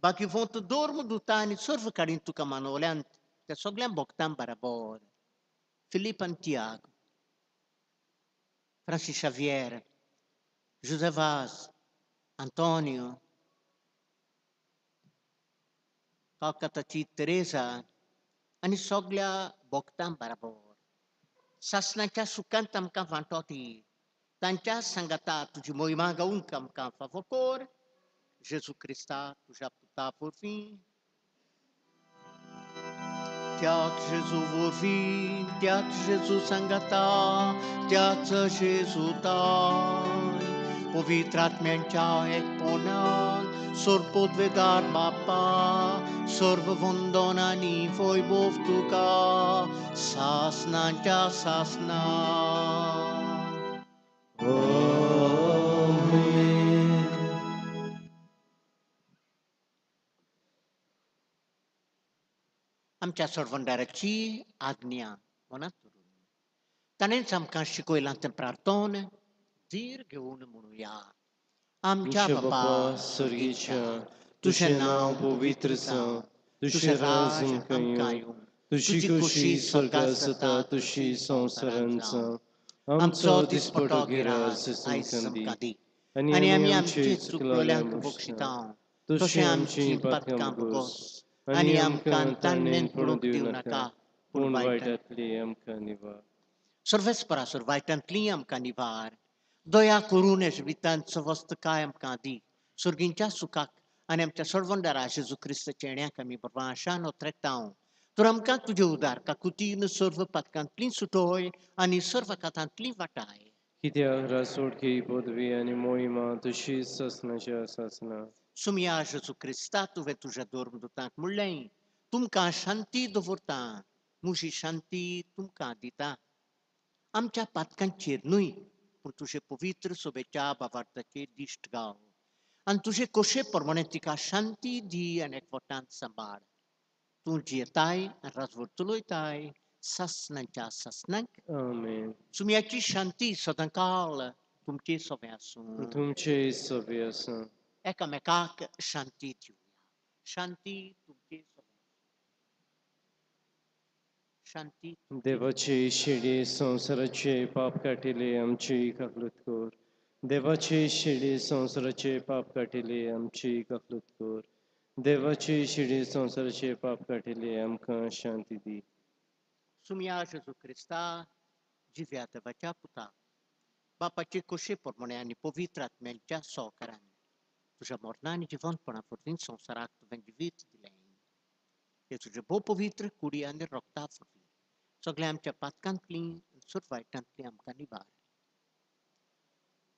[SPEAKER 2] bagivontu dormu dutani, sorvo carintu camanoleant, te soglen boctan barabor, Filipe Antiago, Francis Xavier, José Vaz, Antônio, Calcataci Teresa, ani soglia boctan barabor. Sasnanca sucantam cavantoti, तांच्या संगता तुझी मोहिमा गाऊन आमकां फावो कर. जेजू Crysta तुझ्या पुता वरवीं. त्याच जेजू वरवीं, त्याच जेजू संगता, त्याच जेजू ताय, पवित्र आत्म्यांच्या एकपणान सर्पोद्वेदार बाप्पा, सर्व वंदनांनी वैभव तुका सासनांच्या सासना. आमच्या सर्वंडाराची आज्ञा मनात धरून ताणेंच आमकां शिकयलां तें प्रार्थन धीर घेवन म्हणुया. आमच्या बापा
[SPEAKER 1] स्वर्गीच्या,
[SPEAKER 2] तुझें नांव
[SPEAKER 1] पवित्र जावं, तुझें राज
[SPEAKER 2] आमकां
[SPEAKER 1] येवं,
[SPEAKER 2] येवं,
[SPEAKER 1] तुझी कुशी स्वर्गात जाता तशी संवसारांत जावं. आमचो दिसपटो गिराय
[SPEAKER 2] आयज
[SPEAKER 1] आमकां दी.
[SPEAKER 2] आमकां दी.
[SPEAKER 1] आनी
[SPEAKER 2] आमी
[SPEAKER 1] आमची
[SPEAKER 2] आमची
[SPEAKER 1] चुकलोल्यांक
[SPEAKER 2] चुकलोल्यांक
[SPEAKER 1] बक्षिता.
[SPEAKER 2] बक्षिता
[SPEAKER 1] तशी
[SPEAKER 2] तशें
[SPEAKER 1] आमची
[SPEAKER 2] आमची
[SPEAKER 1] पातकां
[SPEAKER 2] पातकां
[SPEAKER 1] बगोस.
[SPEAKER 2] बगोस
[SPEAKER 1] आनी
[SPEAKER 2] आमकां
[SPEAKER 1] आमकां ताणेन पडूं
[SPEAKER 2] पडूंक
[SPEAKER 1] दिवं नाका, पूण
[SPEAKER 2] वायटांत
[SPEAKER 1] वायटांतली आमकां निवार.
[SPEAKER 2] सर्वेस्परासुर वायटांतली आमकां निवार. दया करून हे जिवितांत वस्त काय आमकां दी. सर्गींच्या सुखाक आनी आमच्या सर्वंडारा जेजू क्रिस्त चेण्याक आमी बरोबर आशान ओतरेता. तर आमकां तुजे उदार काकुतीन सर्व पातकांतली सुटोय आनी सर्व कातांतली वाटाय.
[SPEAKER 1] कित्याक रासोडकी पदवी आनी मोहिमा तशीच ससनाच्या सासना.
[SPEAKER 2] सुमया जेजू क्रिस्ता तुवें तुज्या दोर्मदुतांक म्हणलें, तुमकां शांती दवरता, मुशी शांती तुमकां दिता आमच्या पातकांचेर न्हय पूण तुजे पवित्र सोबेच्या बाबार्थाचेर दिश्ट गाव आनी तुजे कोशे प्रमाणे तिका शांती दी आनी एकवटांत सांबाळ तूं जियेताय आनी राजवट चलयताय सासणांच्या सासणांक
[SPEAKER 1] Amen.
[SPEAKER 2] सुमयाची शांती सदांकाळ तुमचे सोबे आसूं
[SPEAKER 1] तुमचे सोबे आसूं.
[SPEAKER 2] एकामेकाक शांती दिवया शांती तुमचे सोबे शांती
[SPEAKER 1] देवाचे शिडी संवसाराचे पाप काटिले आमची काकलूत कोर. देवाचे शिडी संवसाराचे पाप काटिले आमची काकलूत कोर. देवाचे शिडी संवसाराचे पाप काटिले आमकां शांती दी.
[SPEAKER 2] सुमया जेजू क्रिस्ता जिव्या देवाच्या पुता बापाचे कोशे प्रमाणे आनी पवित्र आत्म्यांच्या सहकारान तुझ्या मरणा आनी जिवंतपणा फुडलीं संवसाराक तुवें जिवीत दिलें ते तुजे भोव पवित्र कुडी आनी रक्ता फुडली सगळ्या आमच्या पातकांतली सुरवायटांतली आमकां निबार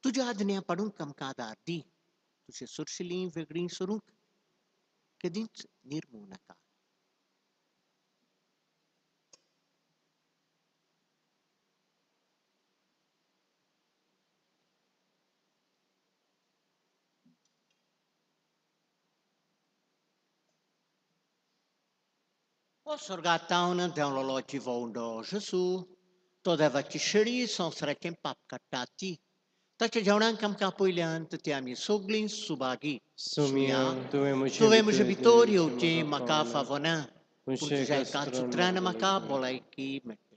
[SPEAKER 2] तुज्या आज्ञा पाडूंक आमकां आदार दी तुजे सुरशिलीं वेगळीं सरूंक केदींच निर्मूळ नाका O sorgataun deonlolo jivondo Gesù, to devaci shiri संवसाराचें पाप काडटाती ताच्या जेवणाक आमकां पयल्यान ती आमी सगळीं सुभागी
[SPEAKER 1] सुमया
[SPEAKER 2] तुवें म्हजे भितर येवचें म्हाका
[SPEAKER 1] फावना.
[SPEAKER 2] फावना पूण तुज्या एका उतरान म्हाका भलायकी मेळटली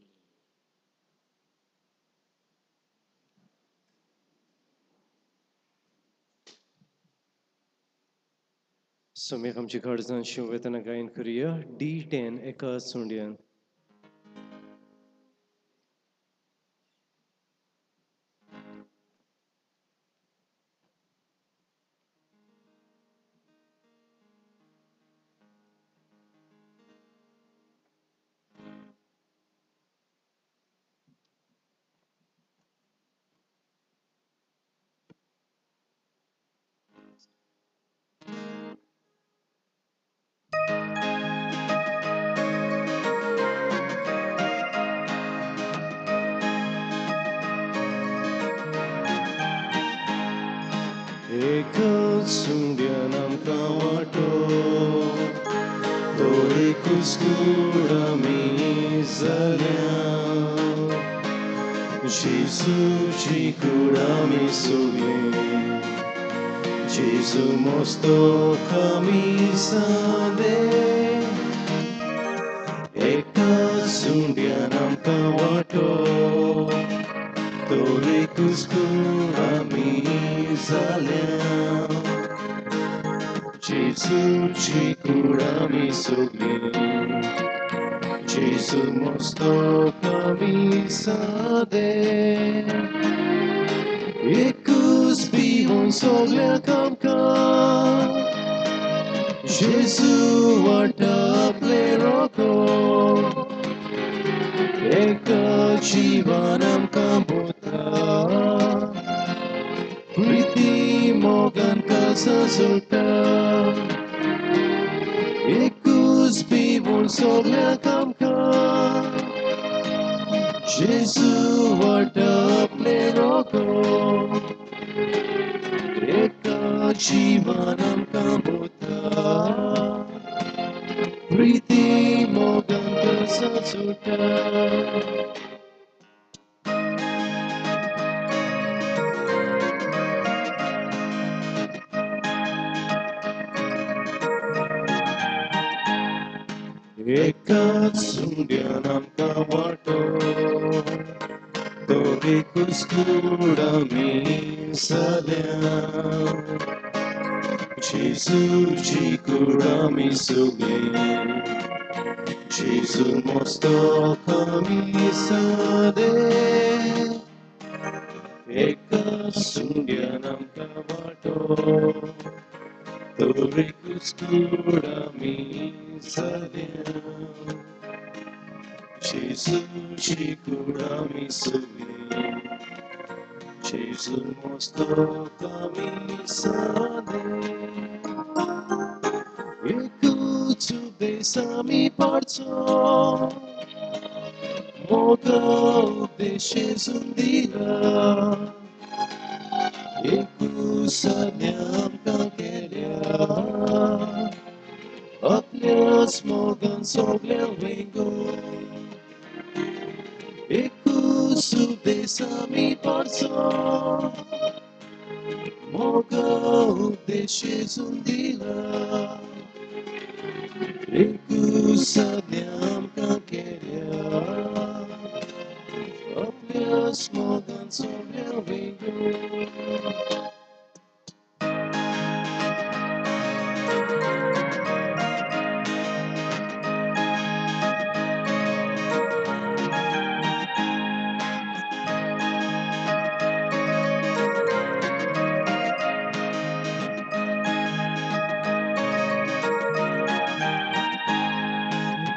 [SPEAKER 1] सुमेक आमची गरजां शिवतना गायन करुया. D10 एका सुंड्यान. Ekal sundian amkaं वाटो तोरे कुस्कुडामी जाल्या जेजूची कुडामी सोगली जेजू मोस्तो कामी सादे Ekal sundian amkaं वाटो तोरे कुस्कुडामी जाल्या जेजूची कुडामी सोगली जेजू मोस्तो कामी सादे एकूच पिवून सोगल्याक आमकां जेजू वाटा आपले रोको एका जीवन आमकां बोता प्रिती मोगान कसा जुळटा एकूच पिवून सोगल्याक आमकां जेजू वाटा आपले रोको एका जीवन आमकां बोता प्रिती मोगान कसा जुळटा Ekach sundian amkaं वाटो तोरे कुस्कुडामी जाल्या जेजूची कुडामी सोगली जेजू मोस्तो कामी सादे एकach sundian amkaं वाटो तोरे कुस्कुडामी जाल्या जेजूची कुडामी सोगली जेजू मोस्तो कामी सादे एकूच बेसामी पाडचो Moga updeshes undila Ikusadnyam kakelia Aplia smogan soglia vengo Ikusubdesami parso Moga updeshes undila Ikusadnyam kakelia Aplia smogan soglia vengo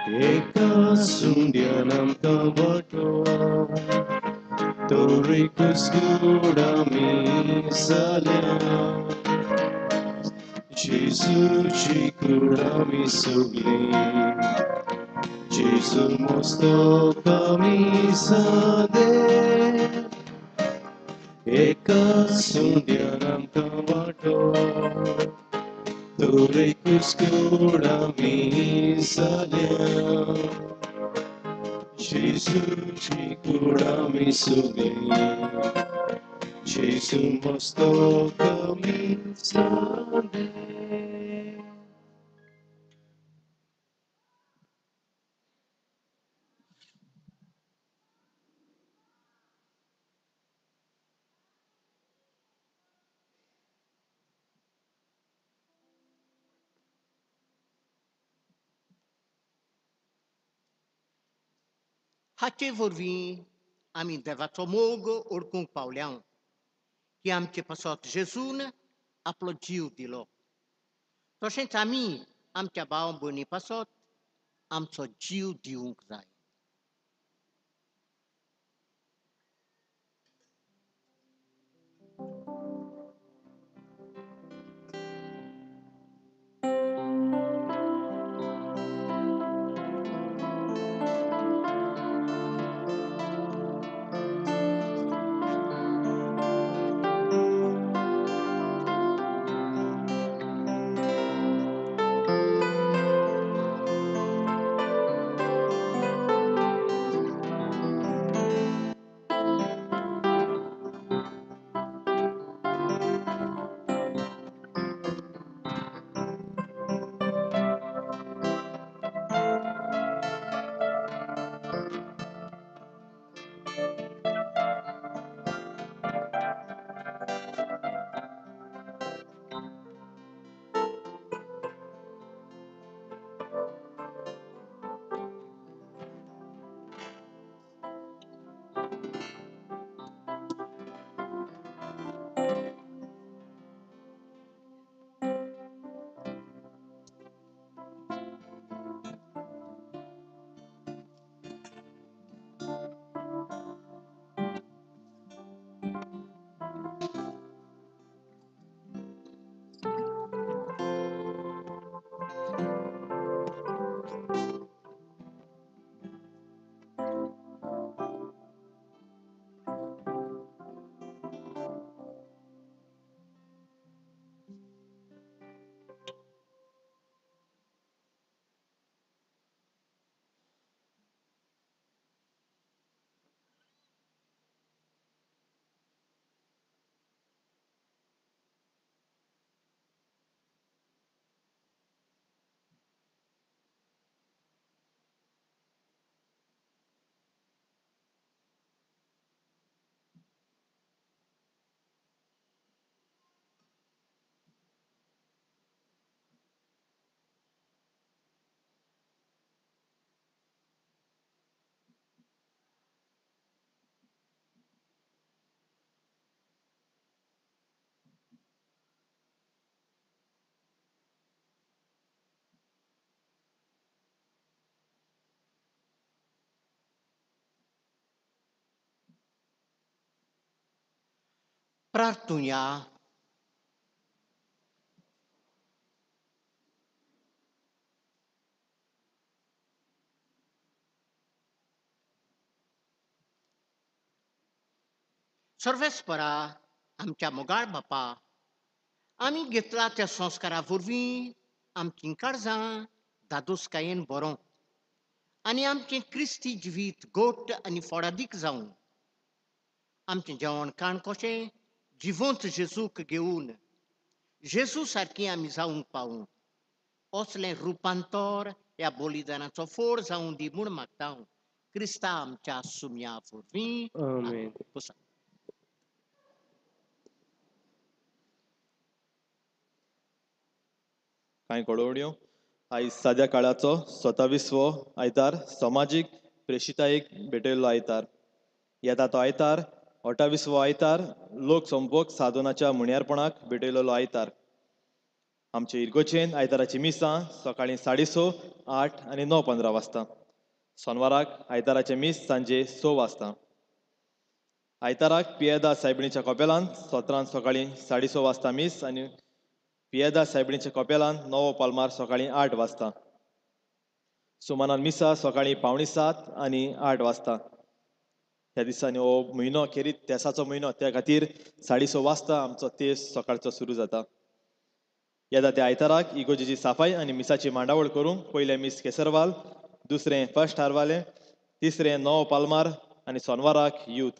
[SPEAKER 1] Eka sundianam kabato Torikus gudami salia Jesus chikudami sugli Jesus mosto kami sade Eka sundianam kabato Torikus gudami salia Jesus chikudami sugli Jesus mosto kami sade
[SPEAKER 2] Hace vorvi amin devato mogo orkun Paulian. Que am te pasot Jesus aplodiu de lo. To gente ami am te baum boni pasot am so giu di ungrai. Prartunia सर्वेस्परा आमच्या मोगाळ बापा, आमी घेतला त्या संस्कारा वरवीं आमची काळजां दादोसकायेन बरों आनी आमचें क्रिस्ती जिवीत गोट आनी फोडादीक जावं. आमचें जेवण खाण कशें जिवंत जेजूक घेवन जेजू सारकीं आमी जावंक पावूं, असलें रुपांतर ह्या बलिदानाचो फोड जावं दी म्हूण मागता हांव. क्रिस्ता आमच्या सुमया वरवीं
[SPEAKER 1] आमेन.
[SPEAKER 2] बसा.
[SPEAKER 5] कांय कळवण्यो. आयज साद्या काळाचो 27वो आयतार समाजीक प्रेशितायेक भेटयल्लो आयतार. येता तो आयतार 28वो आयतार लोक संपर्क साधनाच्या मुण्यारपणाक भेटयलेलो आयतार. आमचे इर्गोचेन आयताराची मिसां सकाळीं 6:30, 8 आनी 9:15 वाजता. सोनवाराक आयताराचें मीस सांजे 6 वाजता. आयताराक पियेदा सायबिणीच्या कपेलांत सत्रांत सकाळीं 6:30 वाजता मीस आनी पियेदा सायबिणीच्या कपेलांत 9 पालमार सकाळीं 8 वाजता. सुमानान मिसा सकाळीं 6:45 आनी 8 वाजता. ह्या दिसांनी हो म्हयनो खेरीत तेसाचो म्हयनो, त्या खातीर 6:30 वाजता आमचो तेस सकाळचो सुरू जाता. येता त्या आयताराक इगोजेची साफाई आनी मिसाची मांडावळ करूंक पयलें मीस केसरवाल, दुसरें फर्स्ट हारवालें, तिसरें 9 पालमार आनी सोनवाराक यूथ.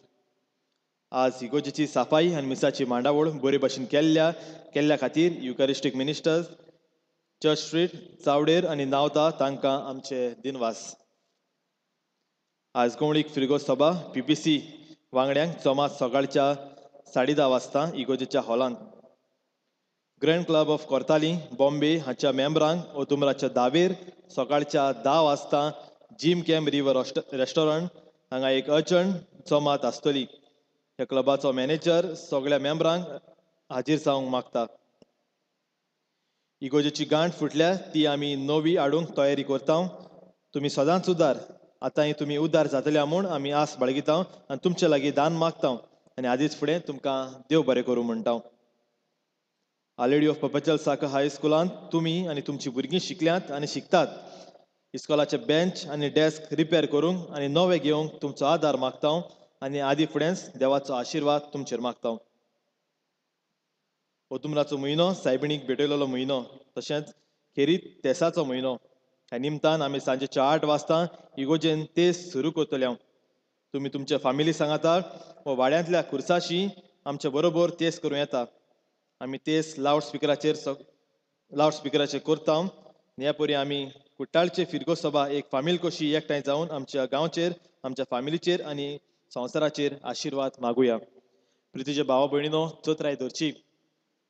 [SPEAKER 5] आज इगोजेची साफाई आनी मिसाची मांडावळ बरे भशेन केल्ल्या खातीर युकारिस्टीक मिनिस्टर्स, चर्च स्ट्रीट, चावडेर आनी नावता तांकां आमचे दिनवास. आज गवळीक फिरगो सभा PPC वांगड्यांक चोमात सकाळच्या 10:30 वाजता इगोजेच्या हॉलांत. Grand club of Cortalim Bombay हाच्या मेंबरांक ओतुंबराच्या दावेर सकाळच्या 10 वाजता जिम कॅम्प रिवर रेस्टॉरंट हांगा एक अर्जंट चोमात आसतली. ह्या क्लबाचो मॅनेजर सगळ्या मेंबरांक हाजीर जावंक मागता. इगोजेची गांठ फुटल्या ती आमी नवी हाडूंक तयारी करता. तुमी सदांच उदार, आतांय तुमी उदार जातल्या म्हूण आमी आस बाळगिता आनी तुमचे लागीं दान मागता आनी आदीच फुडें तुमकां देव बरें करूं म्हणटा. आवर लेडी ऑफ पर्पेच्युअल साकर हायस्कुलांत तुमी आनी तुमचीं भुरगीं शिकल्यात आनी शिकतात. इस्कॉलाचे बेंच आनी डेस्क रिपेर करूंक आनी नवे घेवंक तुमचो आदार मागता आनी आदी फुडेंच देवाचो आशिर्वाद तुमचेर मागता. ओतुंबराचो म्हयनो सायबिणीक भेटयलेलो म्हयनो, तशेंच खेरीत तेसाचो म्हयनो. ह्या निमतान आमी सांजेच्या 8 वाजता इगोजेन तेस सुरू करतले. तुमी तुमचे फामिली सांगाता व वाड्यांतल्या खुर्साशी आमचे बरोबर तेस करूं येता. आमी तेस लावड स्पिकराचेर करता. ह्या परी आमी कुट्टाळचे फिरगो सभा एक फामील कशी एकठांय जावन आमच्या गांवचेर, आमच्या फामिलीचेर आनी संवसाराचेर आशिर्वाद मागुया. प्रितीचे भावा भयणीनो, चोत्राय धरची.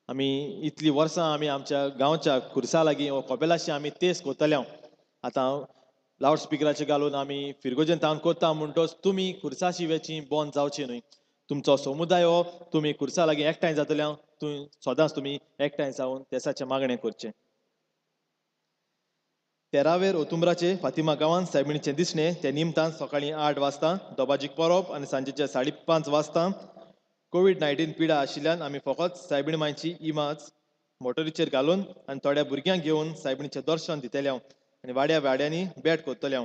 [SPEAKER 5] आमी इतलीं वर्सां आमी आमच्या गांवच्या खुर्सा लागीं व कपेलाशी आमी तेस करतले. आतां लावड स्पिकराचेर घालून आमी फिरगोजेन तावन करता म्हणटच तुमी खुर्साशी वेची बंद जावची न्हय. तुमचो समुदाय हो तुमी खुर्सा लागीं एकठांय जातल्या सदांच तुमी एकठांय जावन तेसाचें मागणें करचें. 13वेर ओतुंबराचे फातिमा गांवांत सायबिणीचें दिसणें त्या निमतान सकाळीं 8 वाजता दोबाजीक परब आनी सांजेच्या 5:30 वाजता. कोविड-19 पिडा आशिल्ल्यान आमी फकत सायबीण मांयची इमाज मोटरीचेर घालून आनी थोड्या भुरग्यांक घेवन सायबिणीचें दर्शन दितले आनी वाड्यांनी भेट करतले.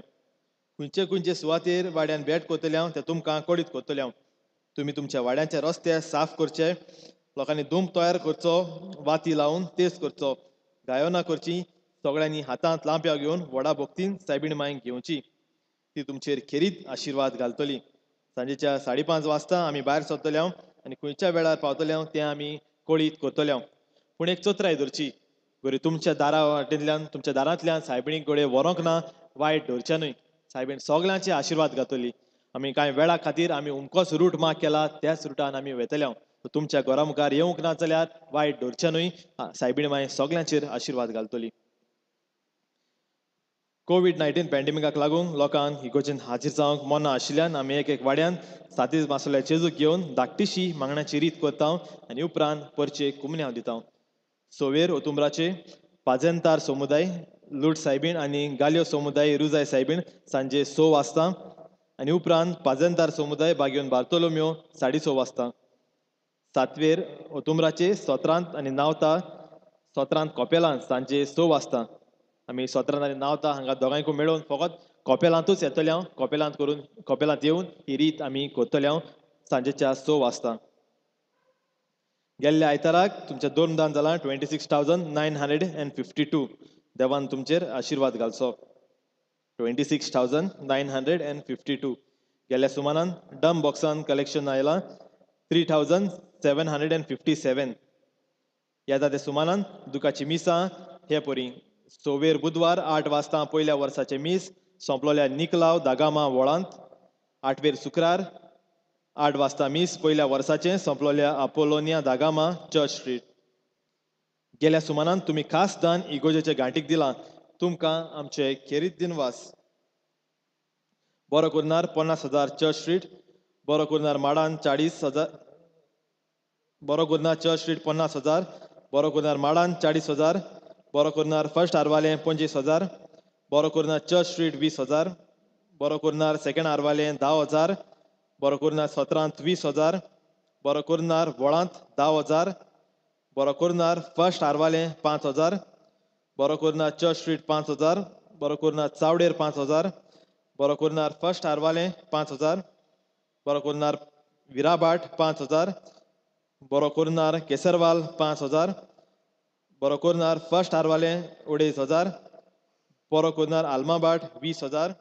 [SPEAKER 5] खंयचे सुवातेर वाड्यान भेट करतले ते तुमकां कळीत करतले. तुमी तुमच्या वाड्यांचे रस्ते साफ करचे, लोकांनी धूम तयार करचो, वाती लावन तेस करचो, गायोना करची. सगळ्यांनी हातांत लांप्या घेवन व्हडा भक्तीन सायबीण मांयक घेवची. ती तुमचेर खेरीत आशिर्वाद घालतली. सांजेच्या 5:30 वाजता आमी भायर सरतले आनी खंयच्या वेळार पावतले तें आमी कळीत करतले. पूण एक चोत्राय धरची, घरी तुमच्या दारा वाटेंतल्यान, तुमच्या दारांतल्यान सायबिणीक घोडये व्हरोंक ना, वायट धरचें न्हय. सायबीण सगळ्यांचे आशिर्वाद घातली. आमी कांय वेळा खातीर आमी उमकोच रूट मार्क केला, त्याच रुटान आमी वयतले. तुमच्या घरा मुखार येवंक ना जाल्यार वायट धरचें न्हय. सायबीण मांय सगळ्यांचेर आशिर्वाद घालतली. कोविड-19 पॅन्डेमिकाक लागून लोकांक इगोजेन हाजीर जावंक मोना आशिल्ल्यान आमी एक वाड्यान 7 मासुल्या जेजूक घेवन धाकटीशी मागणाची रीत करता आनी उपरांत परचेक कुमन्यांव दिता. 6वेर ओतुंबराचे पाजेंतार समुदाय लूट सायबीण आनी गालियो समुदाय रुजाय सायबीण सांजे 6 वाजता आनी उपरांत पाजेंतार समुदाय बागेवन बार्तोलोम्यो 6:30 वाजता. 7वेर ओतुंबराचे सोत्रांत आनी नावता सोत्रांत कपेलांत सांजे 6 वाजता. आमी सोत्रांत आनी नावता हांगा दोगांयकू मेळून फकत कपेलांतूच येतले. कपेलांत येवन ही रीत आमी करतले. सांजेच्या 6 वाजता. गेल्ल्या आयताराक तुमच्या 2 दान जालां 26,952. देवान तुमचेर आशीर्वाद घालचो. 26,952. गेल्या सुमारान डम बॉक्सान कलेक्शन आयलां 3,757. येता ते सुमारान दुखाची मिसां हे परी. सोवेर बुधवार 8 वाजता पयल्या वर्साचे मीस सोंपलोल्या निकलाव दागामा वळांत. 8वेर शुक्रार 8 वाजता मीस पयल्या वर्साचे सोंपलोल्या आपोलोनिया दागामा चर्च स्ट्रीट. गेल्या सुमारान तुम्ही खास दान इगोजेचे गांठीक दिलां. तुमकां आमचे खेरीत दिनवास. बरो करनार 50,000 चर्च स्ट्रीट. बरो करनार माडान 40,000. बरो करनार चर्च स्ट्रीट 50,000. बरो करनार माडान 40,000. बरो करनार फर्स्ट आरवाले 25,000. बरो करनार चर्च स्ट्रीट 20,000. बरो करनार सेकंड आरवाले 10,000. बरो करनार 17 20,000. बरो करनार वळांत 10,000. बरो करनार फर्स्ट आरवाले 5,000. बरो करनार चर्च स्ट्रीट 5,000. बरो करनार चावडेर 5,000. बरो करनार फर्स्ट आरवाले 5,000. बरो करनार विराबाट 5,000. बरो करनार केसरवाल 5,000. बरो करनार फर्स्ट आरवाले 2,500. बरो करनार आल्माबाट 20,000.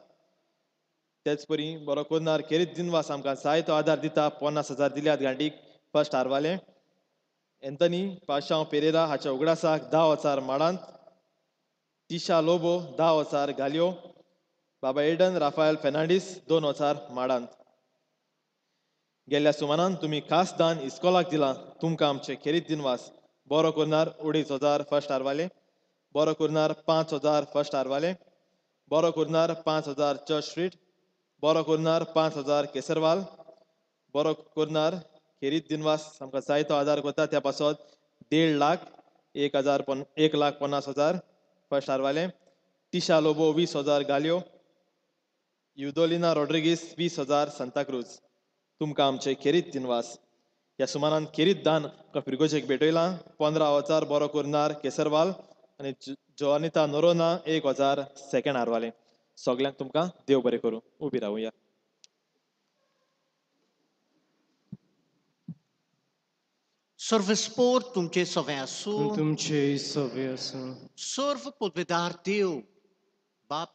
[SPEAKER 5] तेच परी बरो करनार खेरीत दिनवास आमकां जायतो आदार दिता 50,000 दिल्यात गांठीक फर्स्ट आरवाले. एंथनी पाशांव पेरेरा हाच्या उगडासाक 10,000 माडांत. तिशा लोबो 10,000 घाल्यो. बाबा एडन राफायल फेर्नांडीस 2,000 माडांत. गेल्या सुमारान तुम्ही खास दान इस्कॉलाक दिलां. तुमकां आमचे खेरीत दिनवास. बरो करनार 2,500 फर्स्ट आरवाले. बरो करनार 5,000 फर्स्ट आरवाले. बरो करनार 5,000 चर्च स्ट्रीट. बरो करनार 5,000 केसरवाल. बरो करनार खेरीत दिनवास आमकां जायतो आदार करता. त्या पासत 1.5 लाख 1,50,000 फर्स्ट आरवाले. तिशा लोबो 20,000 घाल्यो. युदोलिना रॉड्रिगीस 20,000 सांताक्रूज. तुमकां आमचे खेरीत दिनवास. ह्या सुमारान खेरीत दान फ्रिगोचेक भेटयलां 15,000 बरो करनार केसरवाल आनी जोआनिता नोरोना 1,000 सेकंड आरवाले. सगल्यांक तुमकां देव बरें करूं. उबी रावुया.
[SPEAKER 2] सर्वस्पोर तुमचे सवे आसूं.
[SPEAKER 1] तुमचे सवे आसूं.
[SPEAKER 2] सर्व पदवेदार देव बाप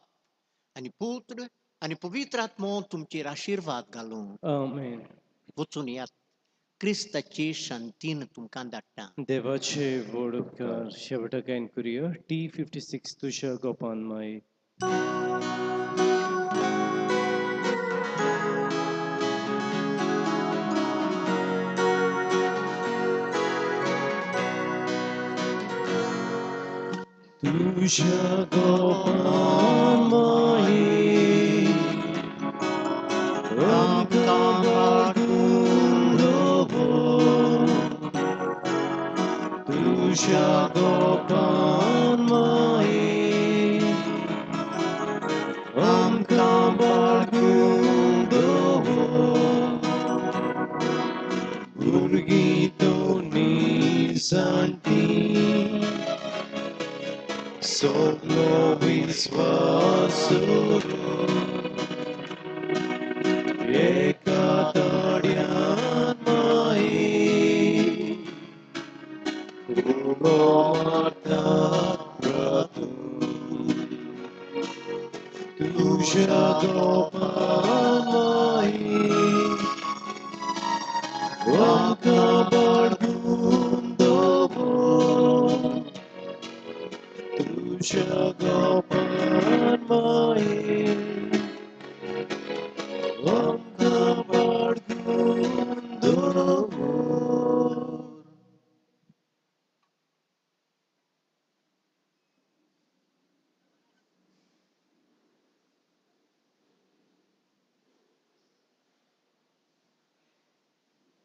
[SPEAKER 2] आनी पुत्र आनी पवित्र आत्मो तुमचेर आशीर्वाद घालूं.
[SPEAKER 1] आमेन.
[SPEAKER 2] वचून यात. क्रिस्ताची शांतीन तुमकां धाडटा.
[SPEAKER 1] देवाचे व्हड उपकार शेवटकायन करुया. T56 तुज्या गोपान माई. तुझ्या गोपान माई आमकां बाळगून दवर. तुझ्या गोपान माई आमकां बाळगून दवर. भुरगीं दोनी जाणटी सगलो विस्वास एका तड्यान माई उलो मारता प्रभू. तुझ्या गोपान माई आमकां बाळगून दवर. तुझ्या गोपान माई